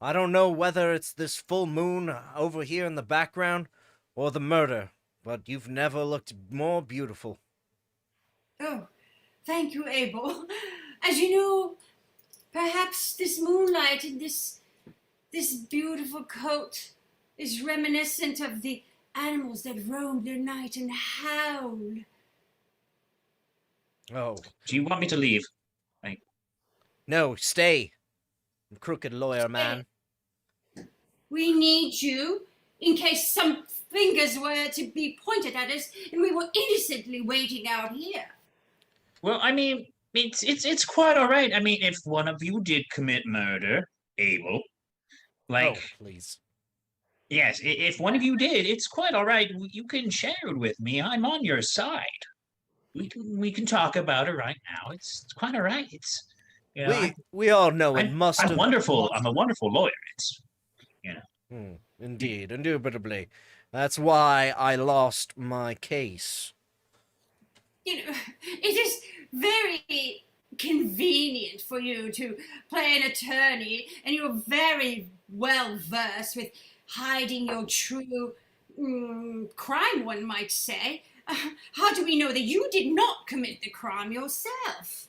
I don't know whether it's this full moon over here in the background or the murder, but you've never looked more beautiful. Oh, thank you, Abel. As you know, perhaps this moonlight in this beautiful coat is reminiscent of the animals that roam the night and howl. Oh, Do you want me to leave? no, stay. Crooked lawyer man. We need you in case some fingers were to be pointed at us and we were innocently waiting out here. Well, I mean, it's quite all right. I mean, if one of you did commit murder, Abel, like, Oh, please. yes, if one of you did, it's quite all right. You can share it with me. I'm on your side. We can talk about it right now. It's quite all right. It's you know, We all know it must I'm have... wonderful. I'm a wonderful lawyer. It's Indeed, indubitably. That's why I lost my case. You know, it is very convenient for you to play an attorney, and you're very well versed with hiding your true crime, one might say. How do we know that you did not commit the crime yourself?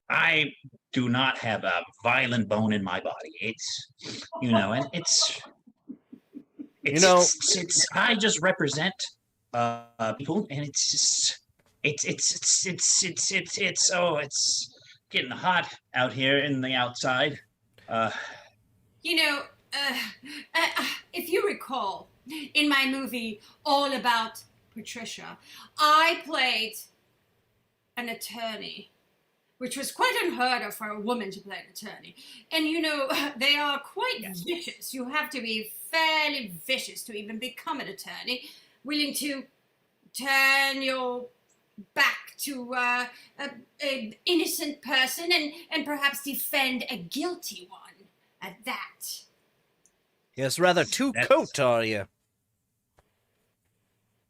I do not have a violent bone in my body. It's and it's I just represent people, and it's just it's getting hot out here in the outside. If you recall, in my movie All About Patricia, I played an attorney, which was quite unheard of for a woman to play an attorney. And they are quite vicious. You have to be fairly vicious to even become an attorney, willing to turn your back to an innocent person and perhaps defend a guilty one at that. Yes, rather two-coat, are you?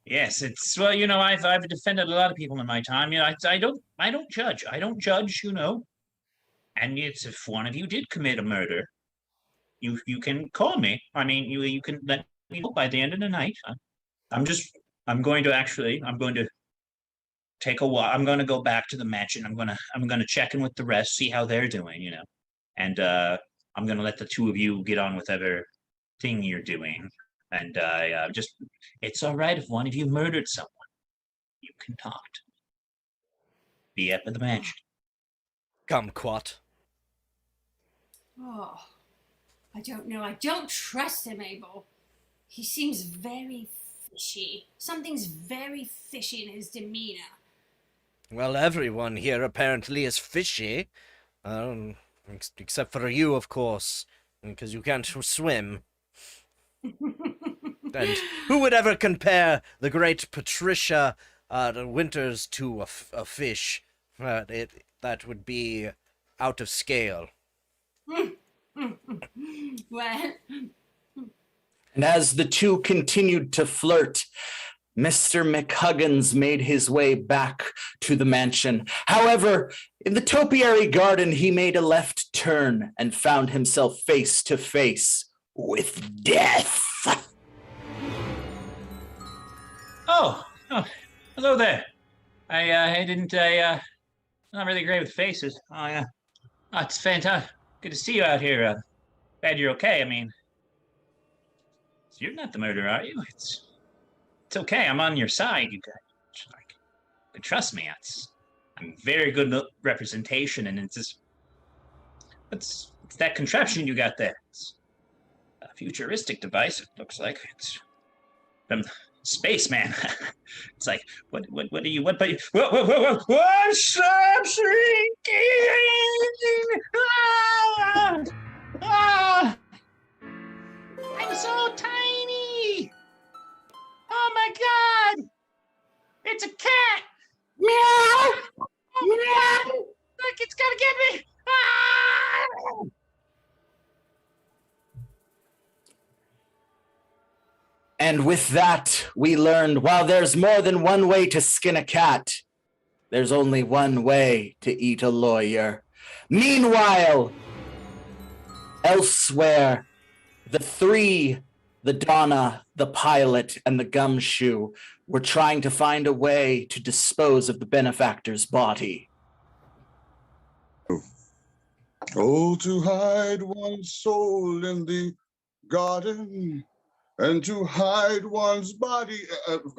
Yes, it's I've defended a lot of people in my time. I don't judge. I don't judge. And it's if one of you did commit a murder, you can call me. I mean, you can let me know by the end of the night. I'm going to take a walk. I'm going to go back to the mansion. I'm going to check in with the rest, see how they're doing. And I'm going to let the two of you get on with whatever thing you're doing. And it's all right if one of you murdered someone. You can talk to me. Be up at the mansion. Kumquat. Oh, I don't know. I don't trust him, Abel. He seems very fishy. Something's very fishy in his demeanor. Well, everyone here apparently is fishy. Except for you, of course, because you can't swim. And who would ever compare the great Patricia Winters to a fish? That would be out of scale. Well, And as the two continued to flirt, Mr. McHuggins made his way back to the mansion. However, in the topiary garden, he made a left turn and found himself face to face with death. Oh, hello there. Not really great with faces. Oh, yeah. Oh, it's fantastic. Good to see you out here. Glad you're okay. I mean, you're not the murderer, are you? It's okay. I'm on your side. You guys, trust me. I'm very good representation, and it's that contraption you got there. It's a futuristic device. It looks like it's from Spaceman. It's like, what are you, whoa, stop shrinking! I'm so tiny! Oh my god! It's a cat! Meow! Meow! Look, it's gonna get me! Ah! And with that, we learned while there's more than one way to skin a cat, there's only one way to eat a lawyer. Meanwhile, elsewhere, the three, the Donna, the pilot, and the gumshoe, were trying to find a way to dispose of the benefactor's body. Oh, to hide one's soul in the garden, and to hide one's body,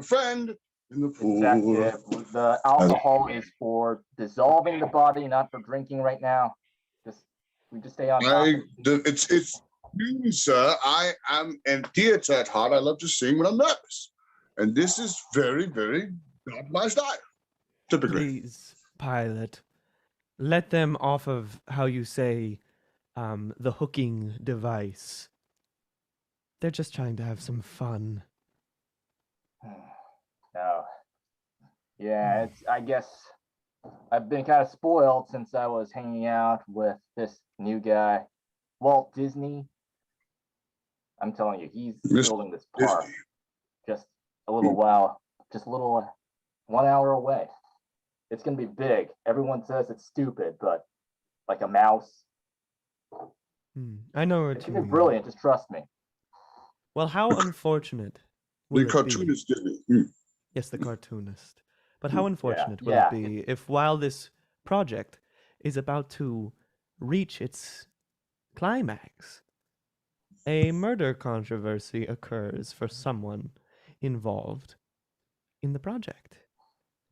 friend, in the pool. Detective, the alcohol is for dissolving the body, not for drinking right now. We just stay on top. It's you, sir. I am in theater at heart. I love to sing when I'm nervous. And this is very, very not my style, typically. Please, pilot, let them off of, how you say, the hooking device. They're just trying to have some fun. No. Yeah, I guess I've been kind of spoiled since I was hanging out with this new guy, Walt Disney. I'm telling you, he's building this park Disney. just a little while, just a little 1 hour away. It's going to be big. Everyone says it's stupid, but like a mouse. I know where It's to. going to be brilliant. Just trust me. Well, how unfortunate will The it cartoonist be? Disney. Yes, the cartoonist. But how unfortunate will yeah. it be if, while this project is about to reach its climax, a murder controversy occurs for someone involved in the project?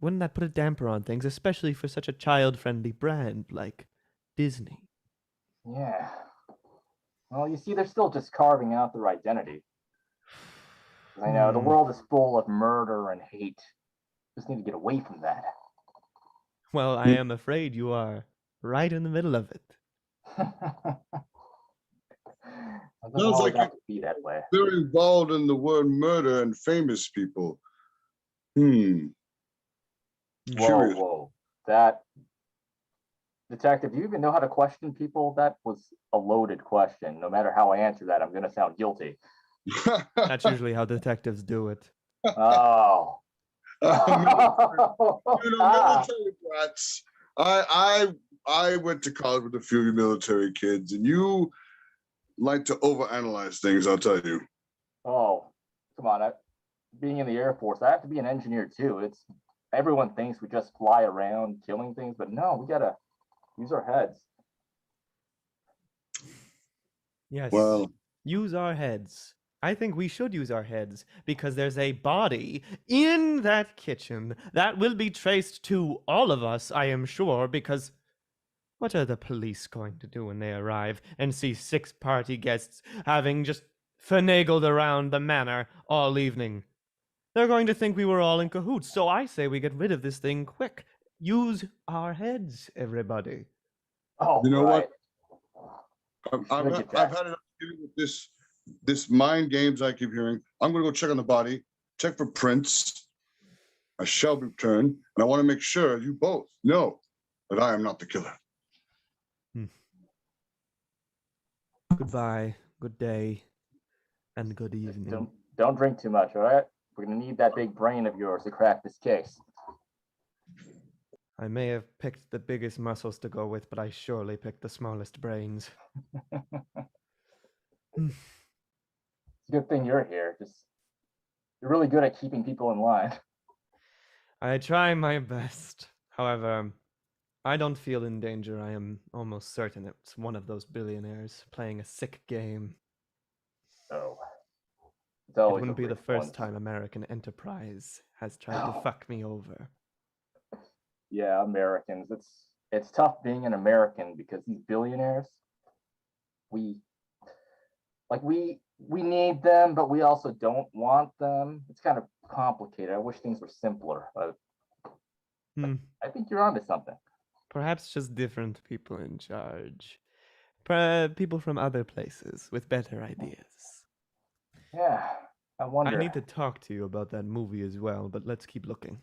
Wouldn't that put a damper on things, especially for such a child-friendly brand like Disney? Yeah. Well, you see, they're still just carving out their identity. I know the world is full of murder and hate. Just need to get away from that. Well, I am afraid you are right in the middle of it. It doesn't Sounds always like have to be that way. They're involved in the word murder and famous people. Curious. Whoa. That detective, you even know how to question people? That was a loaded question. No matter how I answer that, I'm going to sound guilty. That's usually how detectives do it. Oh. Military brats. I went to college with a few military kids, and you like to overanalyze things, I'll tell you. Oh, come on. Being in the Air Force, I have to be an engineer too. Everyone thinks we just fly around killing things, but no, we gotta use our heads. Yes. Well, use our heads. I think we should use our heads because there's a body in that kitchen that will be traced to all of us, I am sure, because what are the police going to do when they arrive and see 6 party guests having just finagled around the manor all evening? They're going to think we were all in cahoots, so I say we get rid of this thing quick. Use our heads, everybody. Oh, you know right. what? I've had enough dealing with this mind games I keep hearing. I'm going to go check on the body, check for prints. I shall return, and I want to make sure you both know that I am not the killer. Goodbye, good day, and good evening. Don't drink too much, all right? We're gonna need that big brain of yours to crack this case. I may have picked the biggest muscles to go with, but I surely picked the smallest brains. It's a good thing you're here. You're really good at keeping people in line. I try my best. However, I don't feel in danger. I am almost certain it's one of those billionaires playing a sick game. Oh. It's It always wouldn't be the rigged first one. time American enterprise has tried to fuck me over. Yeah, Americans. It's tough being an American because these billionaires, we need them, but we also don't want them. It's kind of complicated. I wish things were simpler, but Hmm. I think you're onto something. Perhaps just different people in charge. People from other places with better ideas. Yeah, I wonder. I need to talk to you about that movie as well, but let's keep looking.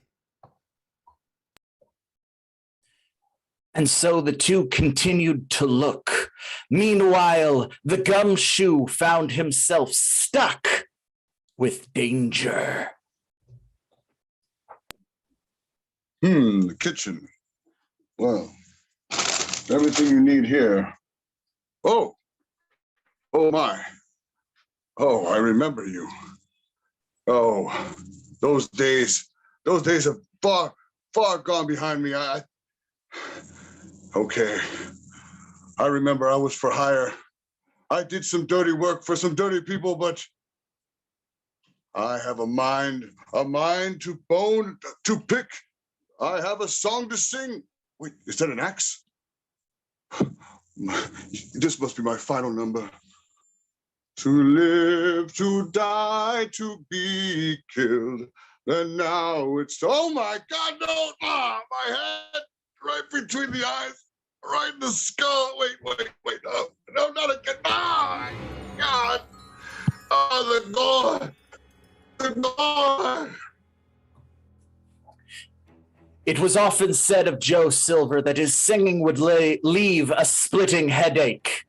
And so the two continued to look. Meanwhile, the gumshoe found himself stuck with danger. The kitchen. Well, everything you need here. Oh my. Oh, I remember you. Oh, those days have far gone behind me. Okay. I remember I was for hire. I did some dirty work for some dirty people, but I have a mind to pick. I have a song to sing. Wait, is that an axe? This must be my final number. To live, to die, to be killed. And now it's, oh my God, no, my head, right between the eyes, right in the skull. Wait, no, not again. My God. Oh, the gore. It was often said of Joe Silver that his singing would leave a splitting headache,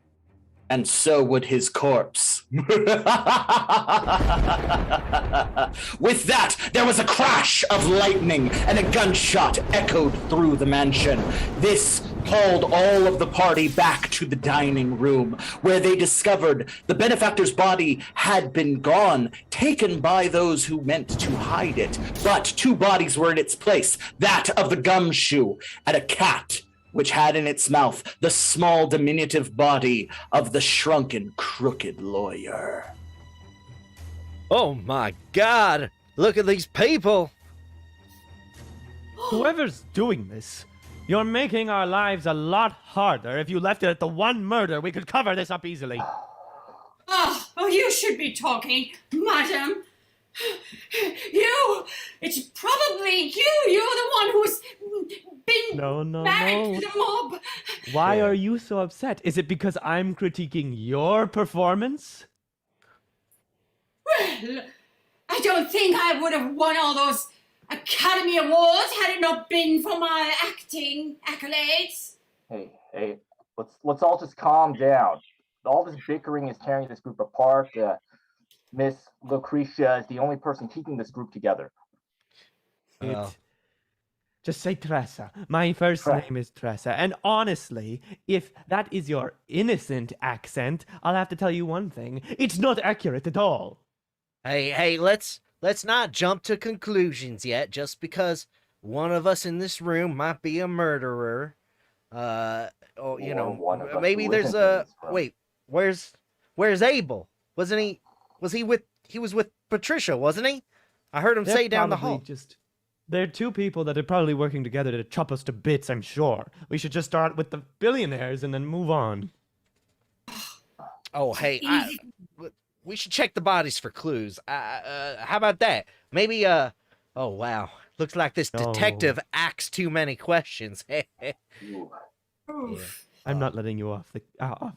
and so would his corpse. With that, there was a crash of lightning, and a gunshot echoed through the mansion. This called all of the party back to the dining room, where they discovered the benefactor's body had been gone, taken by those who meant to hide it. But two bodies were in its place, that of the gumshoe and a cat, which had in its mouth the small diminutive body of the shrunken, crooked lawyer. Oh my God! Look at these people! Whoever's doing this, you're making our lives a lot harder. If you left it at the one murder, we could cover this up easily. Oh, you should be talking, madam. It's probably you. You're the one who's been married to the mob. Why are you so upset? Is it because I'm critiquing your performance? Well, I don't think I would have won all those Academy Awards had it not been for my acting accolades. Hey, let's all just calm down. All this bickering is tearing this group apart. Miss Lucretia is the only person keeping this group together. Just say Tressa. My first name is Tressa. And honestly, if that is your innocent accent, I'll have to tell you one thing. It's not accurate at all. Hey, let's not jump to conclusions yet, just because one of us in this room might be a murderer. Maybe there's a... Wait, where's Abel? He was with Patricia, wasn't he? I heard him say down the hall. They're two people that are probably working together to chop us to bits, I'm sure. We should just start with the billionaires and then move on. Oh, hey, we should check the bodies for clues. How about that? Maybe, oh, wow. Looks like this detective asks too many questions. Yeah. I'm not letting you off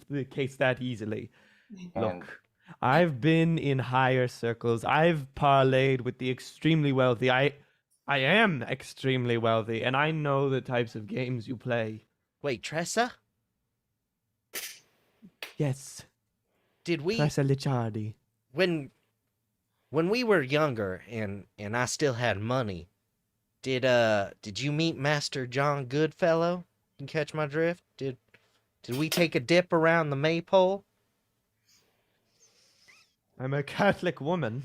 the case that easily. Look, I've been in higher circles. I've parlayed with the extremely wealthy. I am extremely wealthy, and I know the types of games you play. Wait, Tressa? Yes, did we Tressa Licciardi. when we were younger and I still had money, did you meet Master John Goodfellow? You catch my drift? Did we take a dip around the maypole? I'm a Catholic woman.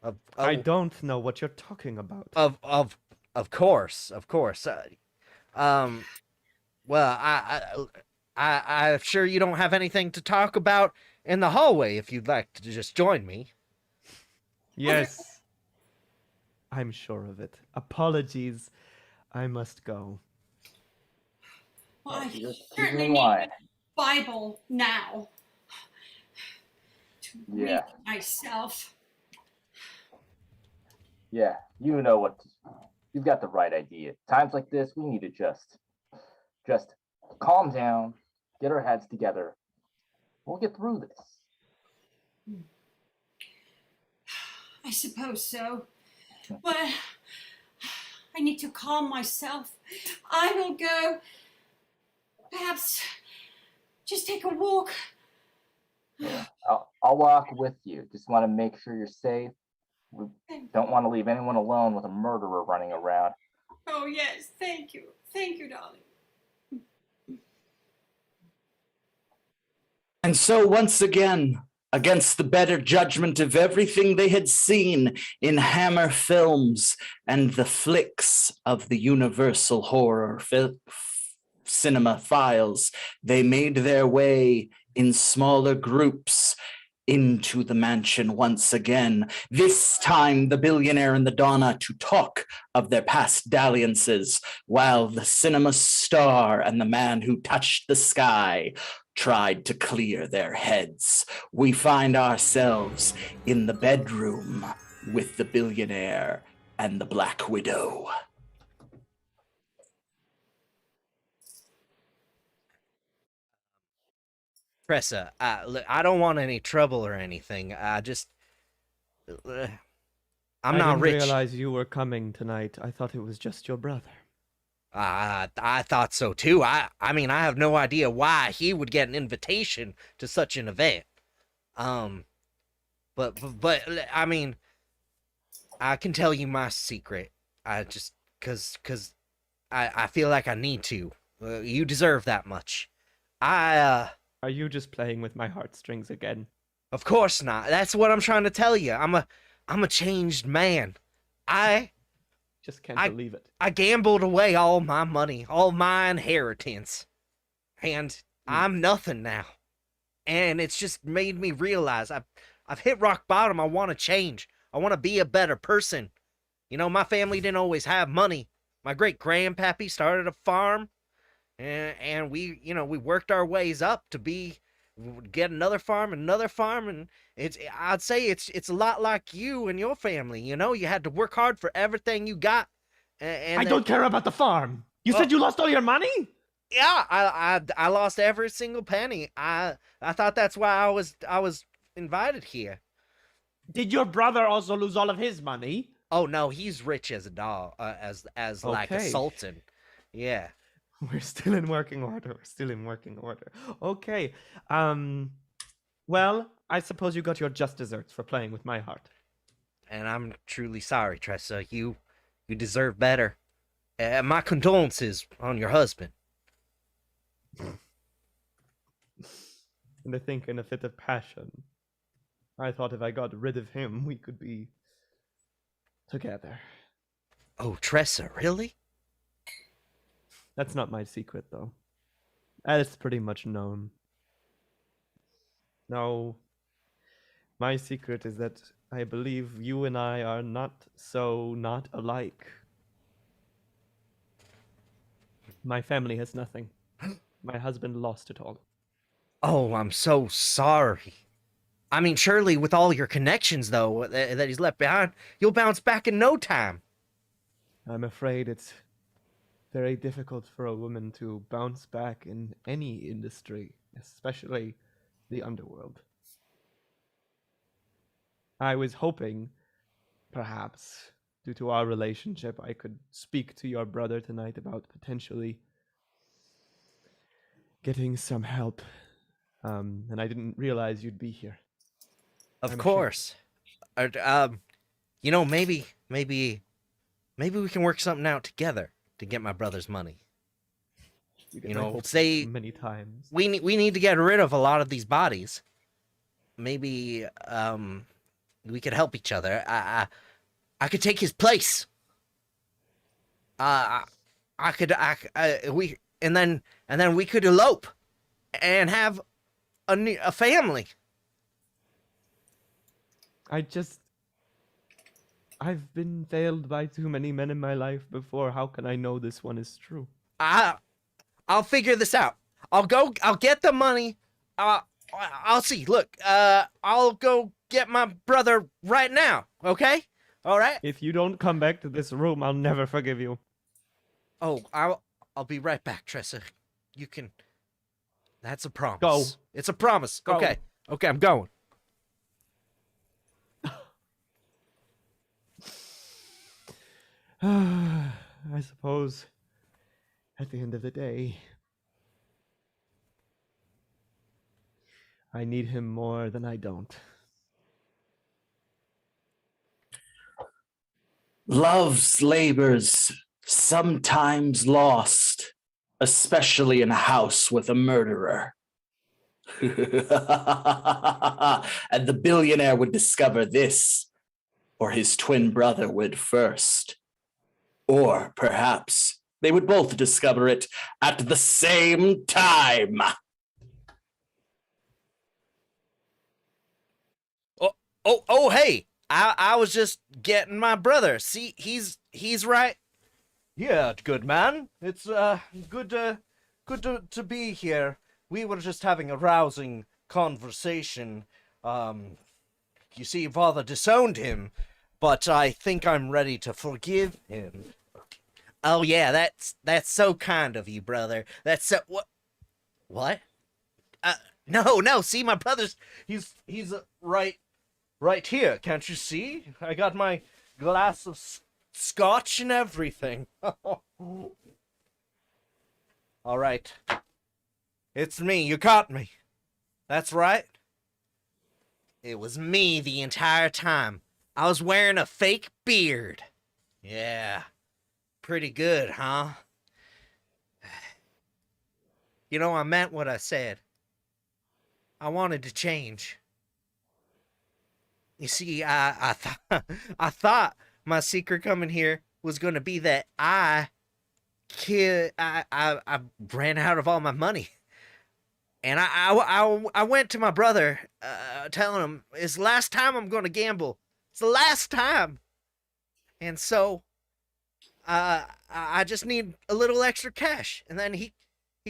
Of, I don't know what you're talking about. Of course. Well, I'm sure you don't have anything to talk about in the hallway if you'd like to just join me. Yes. I'm sure of it. Apologies. I must go. Well, I You're certainly keeping need line. the Bible now to read Yeah. it myself. Yeah, you know what. You've got the right idea. Times like this, we need to just calm down, get our heads together. We'll get through this. I suppose so. But I need to calm myself. I will go. Perhaps just take a walk. I'll walk with you. Just want to make sure you're safe. We don't want to leave anyone alone with a murderer running around. Oh, yes. Thank you. Thank you, darling. And so, once again, against the better judgment of everything they had seen in Hammer films and the flicks of the Universal Horror cinema files, they made their way in smaller groups into the mansion once again. This time, the billionaire and the Donna to talk of their past dalliances, while the cinema star and the man who touched the sky tried to clear their heads. We find ourselves in the bedroom with the billionaire and the Black Widow. Tressa, I don't want any trouble or anything. I'm I not didn't rich. realize you were coming tonight. I thought it was just your brother. I thought so too. I mean, I have no idea why he would get an invitation to such an event. But I mean, I can tell you my secret. I just cause I feel like I need to. You deserve that much. Are you just playing with my heartstrings again? Of course not. That's what I'm trying to tell you. I'm a changed man. I Just can't believe it. I gambled away all my money, all my inheritance, and I'm nothing now. And it's just made me realize I've hit rock bottom. I want to change. I want to be a better person. You know, my family didn't always have money. My great grandpappy started a farm, and we worked our ways up to get another farm, and I'd say it's a lot like you and your family. You know, you had to work hard for everything you got. And I don't care about the farm. You said you lost all your money? Yeah, I lost every single penny. I thought that's why I was invited here. Did your brother also lose all of his money? Oh no, he's rich as a dog, as like a Okay. sultan. Yeah. We're still in working order. Okay. Well, I suppose you got your just desserts for playing with my heart. And I'm truly sorry, Tressa. You deserve better. My condolences on your husband. And I think in a fit of passion, I thought if I got rid of him, we could be together. Oh, Tressa, really? That's not my secret, though. That's pretty much known. No, my secret is that I believe you and I are not alike. My family has nothing. My husband lost it all. Oh, I'm so sorry. I mean, surely with all your connections, though, that he's left behind, you'll bounce back in no time. I'm afraid it's very difficult for a woman to bounce back in any industry, especially the underworld. I was hoping, perhaps, due to our relationship, I could speak to your brother tonight about potentially getting some help And I didn't realize you'd be here. Of I'm sure. course. Maybe we can work something out together to get my brother's money. I hope say many times. we need to get rid of a lot of these bodies. Maybe we could help each other. I could take his place. We could elope and have a family. I've been failed by too many men in my life before. How can I know this one is true? I'll figure this out. I'll get the money. I'll see. Look, I'll go get my brother right now. Okay? All right? If you don't come back to this room, I'll never forgive you. Oh, I'll be right back, Tressa. You can. That's a promise. Go. It's a promise. Go. Okay, I'm going. I suppose at the end of the day, I need him more than I don't. Love's labors sometimes lost, especially in a house with a murderer. And the billionaire would discover this, or his twin brother would first. Or perhaps they would both discover it at the same time. Oh, hey! I was just getting my brother. See, he's right. Yeah, good man. It's good to be here. We were just having a rousing conversation. You see, father disowned him, but I think I'm ready to forgive him. Oh yeah, that's so kind of you, brother. That's so what? No. See, my brother's he's right here. Can't you see? I got my glass of scotch and everything. All right. It's me. You caught me. That's right. It was me the entire time. I was wearing a fake beard. Yeah. Pretty good, huh? You know, I meant what I said. I wanted to change. You see, I thought my secret coming here was going to be that I ran out of all my money. And I went to my brother, telling him, it's the last time I'm going to gamble. It's the last time. And so, I just need a little extra cash. And then he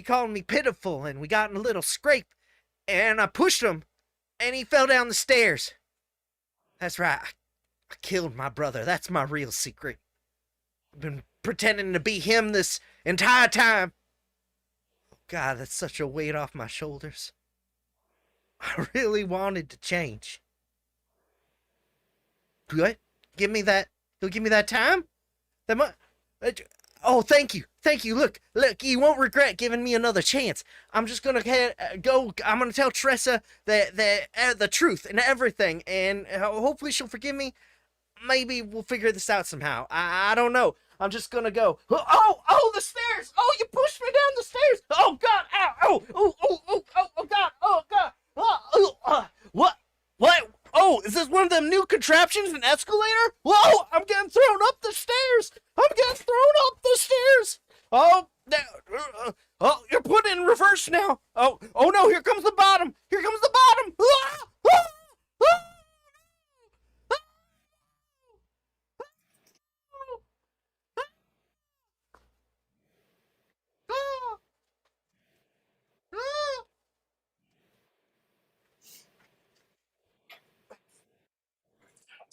called me pitiful, and we got in a little scrape. And I pushed him, and he fell down the stairs. That's right. I killed my brother. That's my real secret. I've been pretending to be him this entire time. God, that's such a weight off my shoulders. I really wanted to change. What? Give me that. You'll give me that time? Oh, thank you. Thank you. Look, you won't regret giving me another chance. I'm just gonna go. I'm gonna tell Tressa the truth and everything, and hopefully she'll forgive me. Maybe we'll figure this out somehow. I don't know. I'm just gonna go. Oh, the stairs! Oh, you pushed me down the stairs! Oh God! Ow! Oh God! What? Oh, is this one of them new contraptions, an escalator? Whoa! I'm getting thrown up the stairs! Oh, you're put in reverse now. Oh no! Here comes the bottom.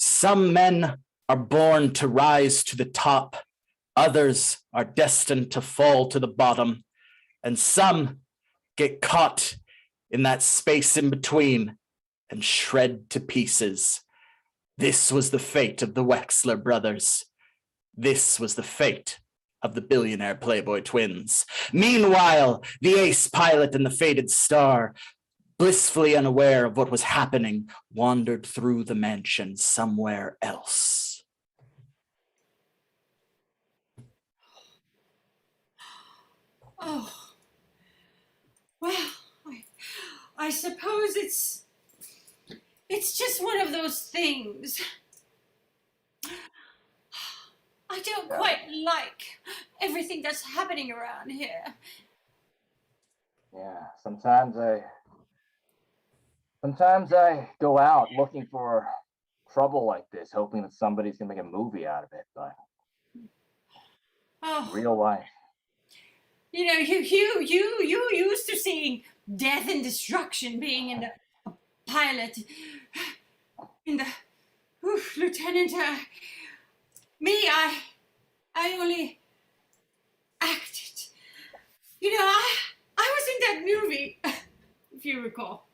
Some men are born to rise to the top. Others are destined to fall to the bottom. And some get caught in that space in between and shred to pieces. This was the fate of the Wexler brothers. This was the fate of the billionaire Playboy twins. Meanwhile, the ace pilot and the fated star blissfully unaware of what was happening, wandered through the mansion somewhere else. Oh, well, I suppose it's just one of those things. I don't quite like everything that's happening around here. Yeah, sometimes I go out looking for trouble like this, hoping that somebody's gonna make a movie out of it, but Oh, real life. you know, you used to seeing death and destruction being in the pilot, in the Lieutenant. Me, I only acted. You know, I was in that movie, if you recall,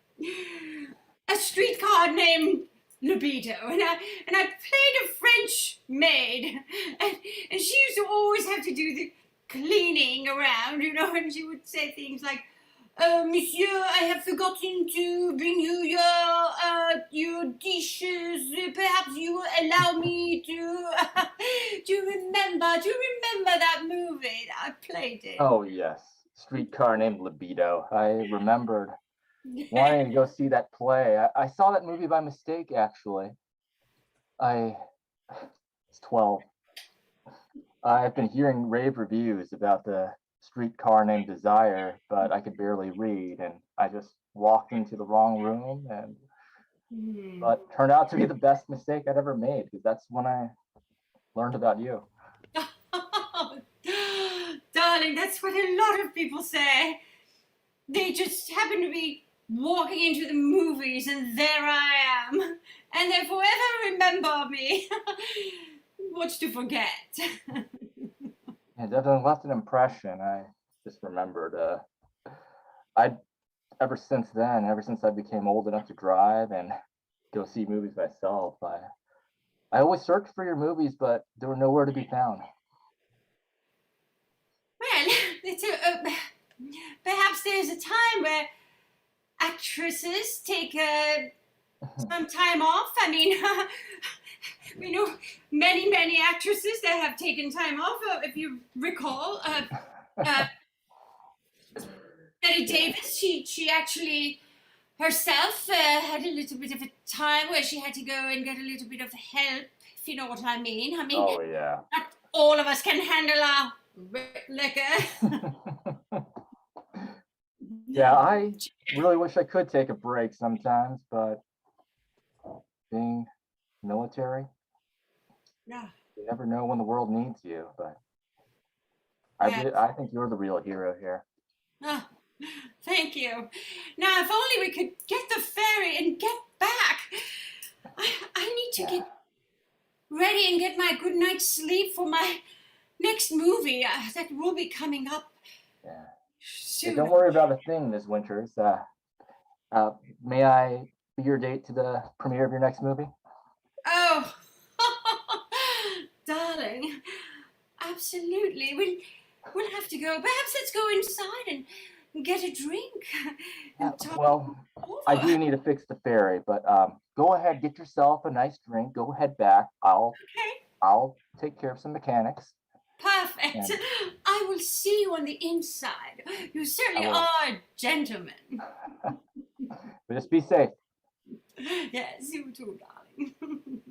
A Streetcar Named Libido, and I played a French maid, and she used to always have to do the cleaning around, you know, and she would say things like, Monsieur, I have forgotten to bring you your dishes. Perhaps you will allow me to remember that movie. I played it. Oh yes, Streetcar Named Libido. I remembered wanting to go see that play. I saw that movie by mistake, actually. I was 12. I've been hearing rave reviews about the Streetcar Named Desire, but I could barely read, and I just walked into the wrong room, and but turned out to be the best mistake I'd ever made, because that's when I learned about you. Darling, that's what a lot of people say. They just happen to be walking into the movies, and there I am, and they forever remember me. What's to forget? It definitely left an impression. I just remembered. Ever since I became old enough to drive and go see movies myself, I always searched for your movies, but they were nowhere to be found. Well, perhaps there's a time where actresses take some time off. I mean, we know many actresses that have taken time off. If you recall, Betty Davis, she actually herself had a little bit of a time where she had to go and get a little bit of help, if you know what I mean. I mean, Oh yeah. not all of us can handle our liquor. Yeah, I really wish I could take a break sometimes, but being military, Yeah. you never know when the world needs you. But Yeah. I think you're the real hero here. Oh, thank you. Now, if only we could get the ferry and get back. I need to get ready and get my good night's sleep for my next movie that will be coming up Yeah. soon. Hey, don't worry about a thing, Ms. Winters. May I be your date to the premiere of your next movie? Oh, darling, absolutely. We'll have to go. Perhaps let's go inside and get a drink. And talk Well, over. I do need to fix the ferry, but go ahead, get yourself a nice drink. Go head back. Okay. I'll take care of some mechanics. Perfect. I will see you on the inside. You certainly I will. are a gentleman. But just be safe. Yes, you too, darling.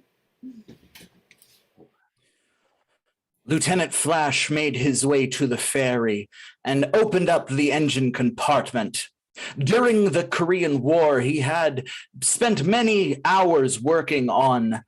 Lieutenant Flash made his way to the ferry and opened up the engine compartment. During the Korean War, he had spent many hours working on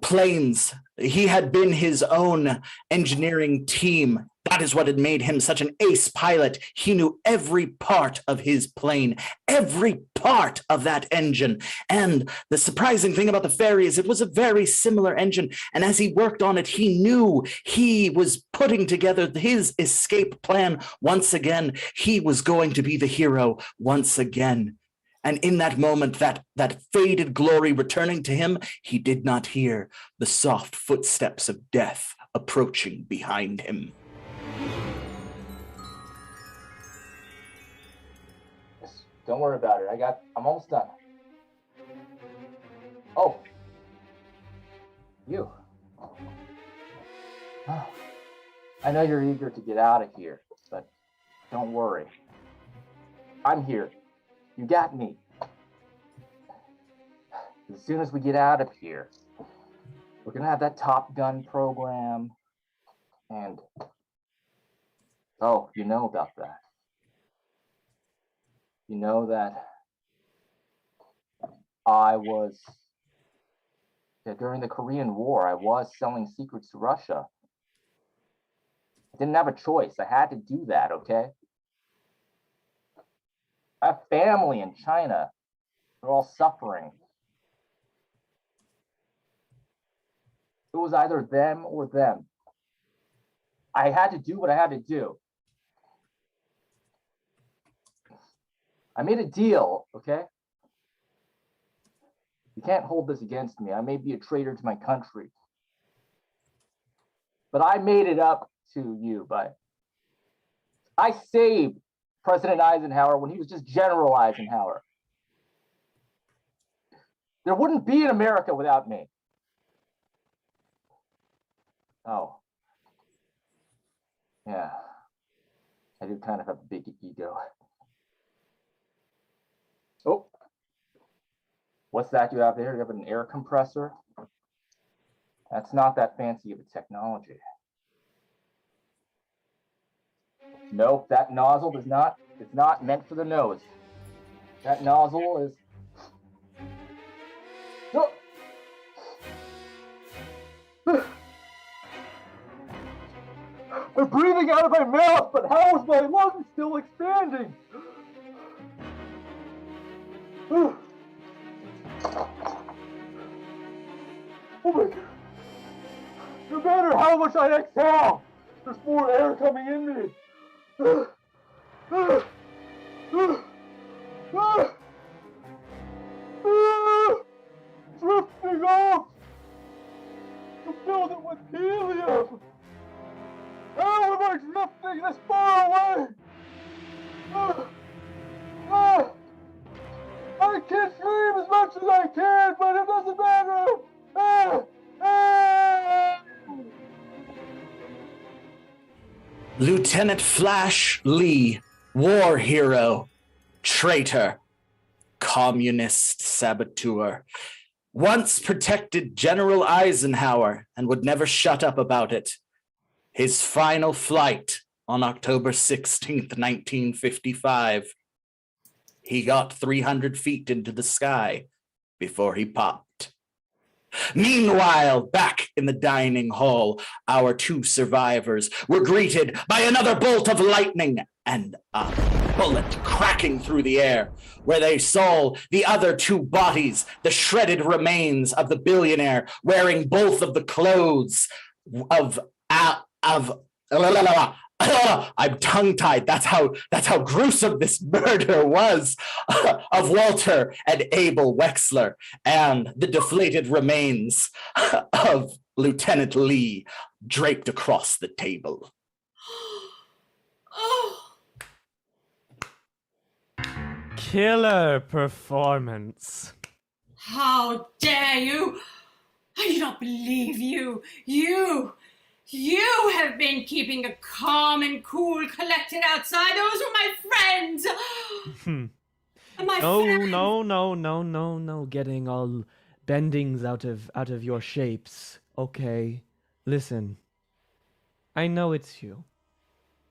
planes. He had been his own engineering team. That is what had made him such an ace pilot. He knew every part of his plane, every part of that engine. And the surprising thing about the ferry is it was a very similar engine. And as he worked on it, he knew he was putting together his escape plan once again. He was going to be the hero once again. And in that moment, that faded glory returning to him, he did not hear the soft footsteps of death approaching behind him. Don't worry about it. I'm almost done. Oh. You. I know you're eager to get out of here, but don't worry. I'm here. You got me. As soon as we get out of here, we're gonna have that Top Gun program, and oh, you know about that. You know that during the Korean War, I was selling secrets to Russia. I didn't have a choice. I had to do that, okay? I have family in China. They're all suffering. It was either them or them. I had to do what I had to do. I made a deal, okay? You can't hold this against me. I may be a traitor to my country. But I made it up to you, but I saved President Eisenhower when he was just General Eisenhower. There wouldn't be an America without me. Oh. Yeah. I do kind of have a big ego. Oh. What's that you have there? You have an air compressor? That's not that fancy of a technology. Nope, that nozzle it's not meant for the nose. That nozzle is... Oh. I'm breathing out of my mouth, but how is my lungs still expanding? Oh my God. No matter how much I exhale, there's more air coming in me. Drifting off. You filled it with helium. How am I drifting this far away? I can scream as much as I can, but it doesn't matter. Lieutenant Flash Lee, war hero, traitor, communist saboteur, once protected General Eisenhower and would never shut up about it. His final flight on October 16th, 1955. He got 300 feet into the sky before he popped. Meanwhile, back in the dining hall, our two survivors were greeted by another bolt of lightning and a bullet cracking through the air, where they saw the other two bodies, the shredded remains of the billionaire wearing both of the clothes of I'm tongue-tied. That's how gruesome this murder was of Walter and Abel Wexler, and the deflated remains of Lieutenant Lee draped across the table. Oh, Killer performance. how dare you! I do not believe you. You have been keeping a calm and cool, collected outside. Those were my friends. My friends. No. Getting all bendings out of your shapes. Okay, listen. I know it's you.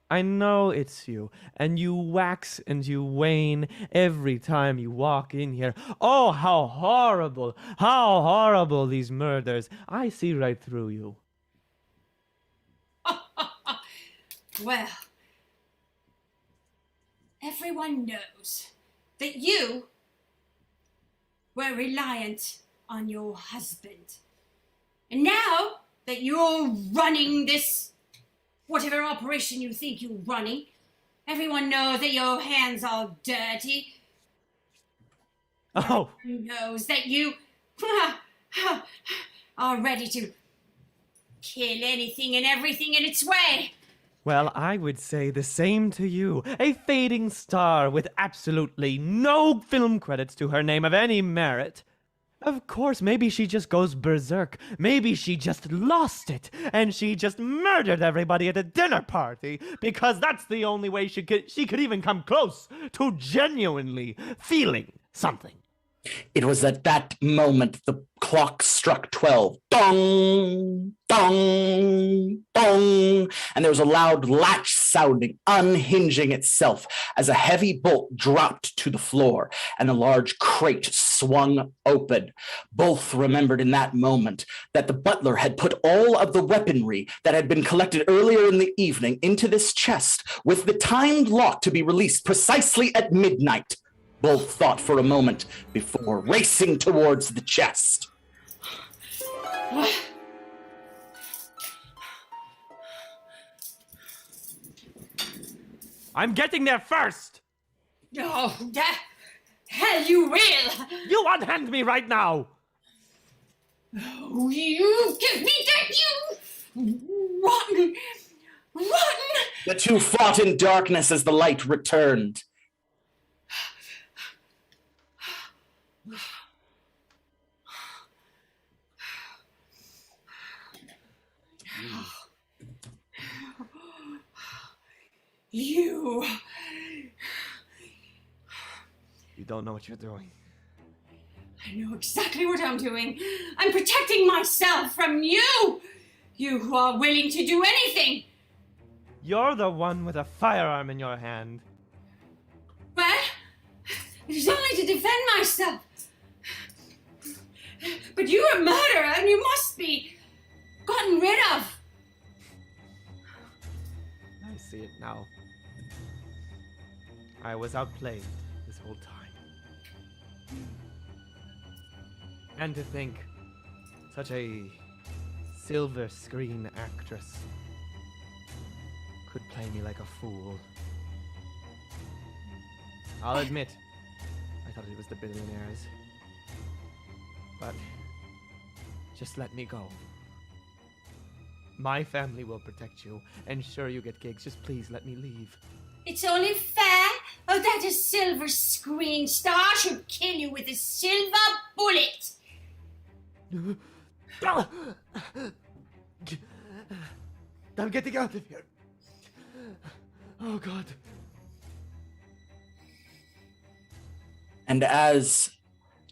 And you wax and you wane every time you walk in here. Oh, how horrible these murders. I see right through you. Well, everyone knows that you were reliant on your husband. And now that you're running this, whatever operation you think you're running, everyone knows that your hands are dirty. Oh. Everyone knows that you are ready to kill anything and everything in its way. Well, I would say the same to you. A fading star with absolutely no film credits to her name of any merit. Of course, maybe she just goes berserk. Maybe she just lost it, and she just murdered everybody at a dinner party, because that's the only way she could even come close to genuinely feeling something. It was at that moment the clock struck 12. Dong, dong, dong. And there was a loud latch sounding, unhinging itself as a heavy bolt dropped to the floor and a large crate swung open. Both remembered in that moment that the butler had put all of the weaponry that had been collected earlier in the evening into this chest with the timed lock to be released precisely at midnight. Both thought for a moment before racing towards the chest. I'm getting there first! Oh, the hell you will! You unhand me right now! Oh, you give me that, you rotten, rotten! The two fought in darkness as the light returned. You don't know what you're doing. I know exactly what I'm doing. I'm protecting myself from you. You who are willing to do anything. You're the one with a firearm in your hand. But it is only to defend myself. But you're a murderer and you must be gotten rid of. I see it now. I was outplayed this whole time. And to think, such a silver screen actress could play me like a fool. I'll admit, I thought it was the billionaires. But just let me go. My family will protect you, and sure you get gigs. Just please let me leave. It's only fair that a silver screen star should kill you with a silver bullet. I'm getting out of here. Oh, God. And as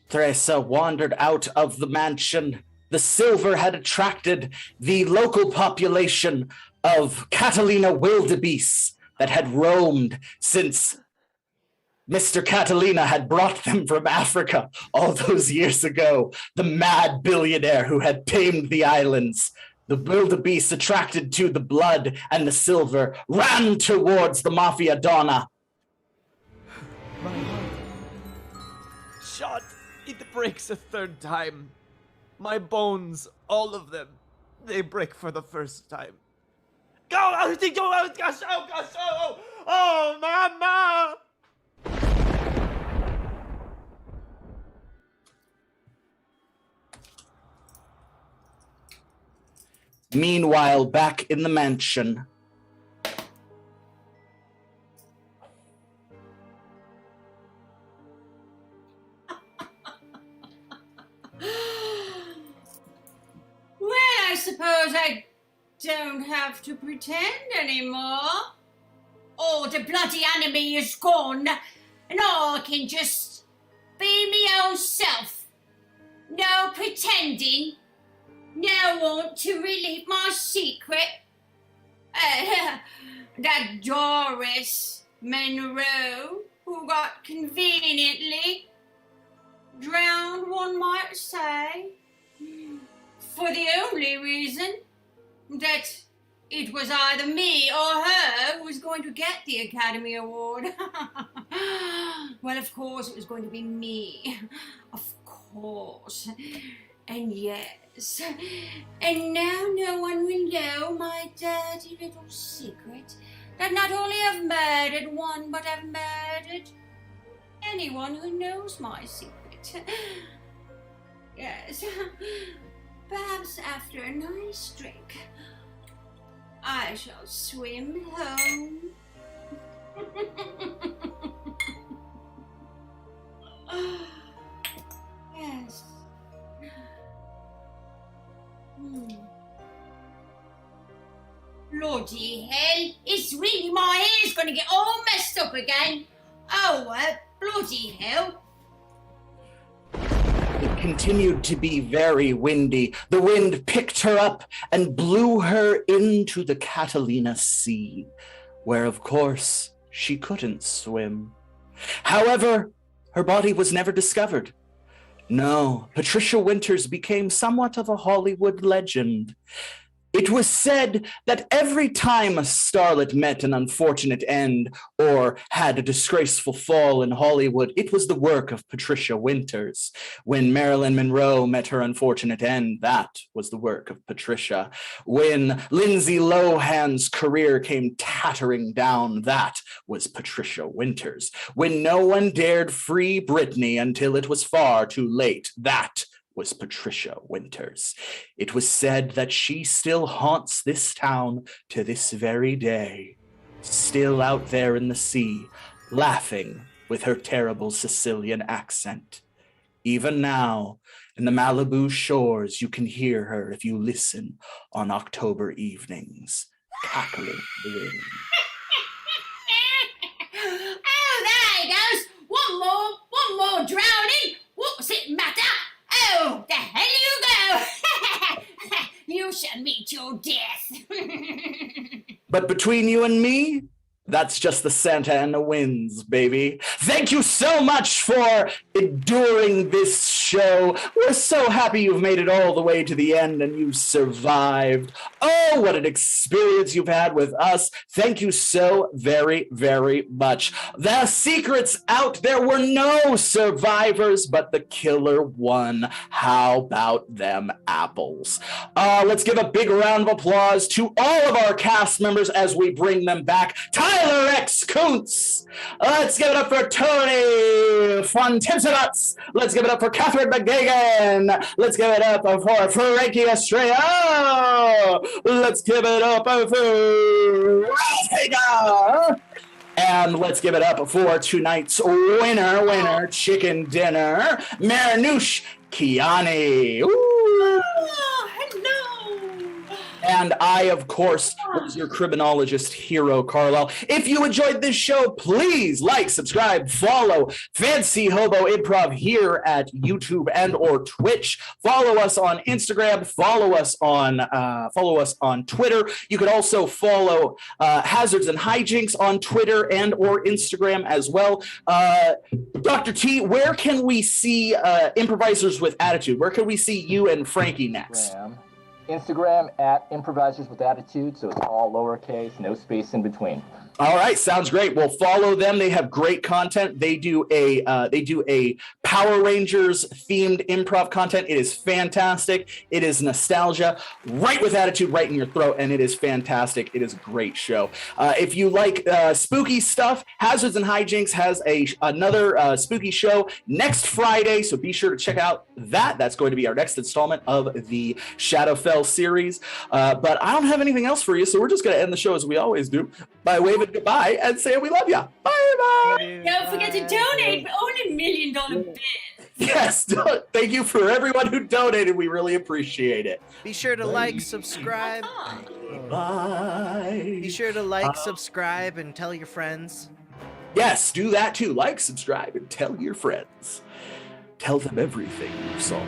Teresa wandered out of the mansion, the silver had attracted the local population of Catalina wildebeest that had roamed since Mr. Catalina had brought them from Africa all those years ago. The mad billionaire who had tamed the islands. The wildebeest, attracted to the blood and the silver, ran towards the Mafia Donna. My heart. Shot. It breaks a third time. My bones, all of them, they break for the first time. Go! Oh, gosh! Oh, gosh! Oh, Mama! Meanwhile, back in the mansion, Well, I suppose I don't have to pretend anymore. Oh, the bloody enemy is gone, and I can just be my own self. No pretending. No want to relieve my secret. That Doris Monroe, who got conveniently drowned, one might say, for the only reason that it was either me or her who was going to get the Academy Award. Well, of course it was going to be me. Of course. And yes, and now no one will know my dirty little secret, that not only I've murdered one, but I've murdered anyone who knows my secret. Yes, perhaps after a nice drink, I shall swim home. Yes. Bloody hell, it's really my hair's gonna get all messed up again. Oh, bloody hell. It continued to be very windy. The wind picked her up and blew her into the Catalina Sea, where, of course, she couldn't swim. However, her body was never discovered. No, Patricia Winters became somewhat of a Hollywood legend. It was said that every time a starlet met an unfortunate end or had a disgraceful fall in Hollywood, it was the work of Patricia Winters. When Marilyn Monroe met her unfortunate end, that was the work of Patricia. When Lindsay Lohan's career came tattering down, that was Patricia Winters. When no one dared free Britney until it was far too late, that was Patricia Winters. It was said that she still haunts this town to this very day, still out there in the sea, laughing with her terrible Sicilian accent. Even now, in the Malibu shores, you can hear her if you listen on October evenings, cackling the wind. Oh, there he goes. One more drowning. What's it matter? Oh, the hell you go! You shall meet your death. But between you and me, that's just the Santa and the winds, baby. Thank you so much for enduring this show. We're so happy you've made it all the way to the end and you survived. Oh, what an experience you've had with us. Thank you so very, very much. The secret's out. There were no survivors, but the killer won. How about them apples? Let's give a big round of applause to all of our cast members as we bring them back. Tyler X. Kuntz. Let's give it up for Tony von Timsenuts. Let's give it up for Catherine McGagan. Let's give it up for Frankie Estrella. Let's give it up for Ralph. And let's give it up for tonight's winner, chicken dinner, Marinush Kiani. Ooh. Oh, hello. And I, of course, was your criminologist hero, Carlisle. If you enjoyed this show, please like, subscribe, follow Fancy Hobo Improv here at YouTube and or Twitch. Follow us on Instagram. Follow us on Twitter. You could also follow Hazards and Hijinks on Twitter and or Instagram as well. Dr. T, where can we see Improvisers with Attitude? Where can we see you and Frankie next? Instagram at Improvisers with Attitude, so it's all lowercase, no space in between. All right, sounds great. Well, follow them. They have great content. They do a Power Rangers themed improv content. It is fantastic. It is nostalgia, right with attitude, right in your throat, and it is fantastic. It is a great show. If you like spooky stuff, Hazards and Hijinks has another spooky show next Friday, so be sure to check out that. That's going to be our next installment of the Shadowfell series. But I don't have anything else for you, so we're just going to end the show as we always do by waving goodbye and saying we love ya. Bye. Don't forget to donate, but only $1 million bids. Yes, thank you for everyone who donated. We really appreciate it. Be sure to like, subscribe. Bye. Be sure to like, subscribe, and tell your friends. Yes, do that too. Like, subscribe, and tell your friends. Tell them everything you saw.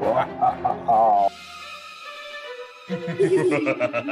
Wow.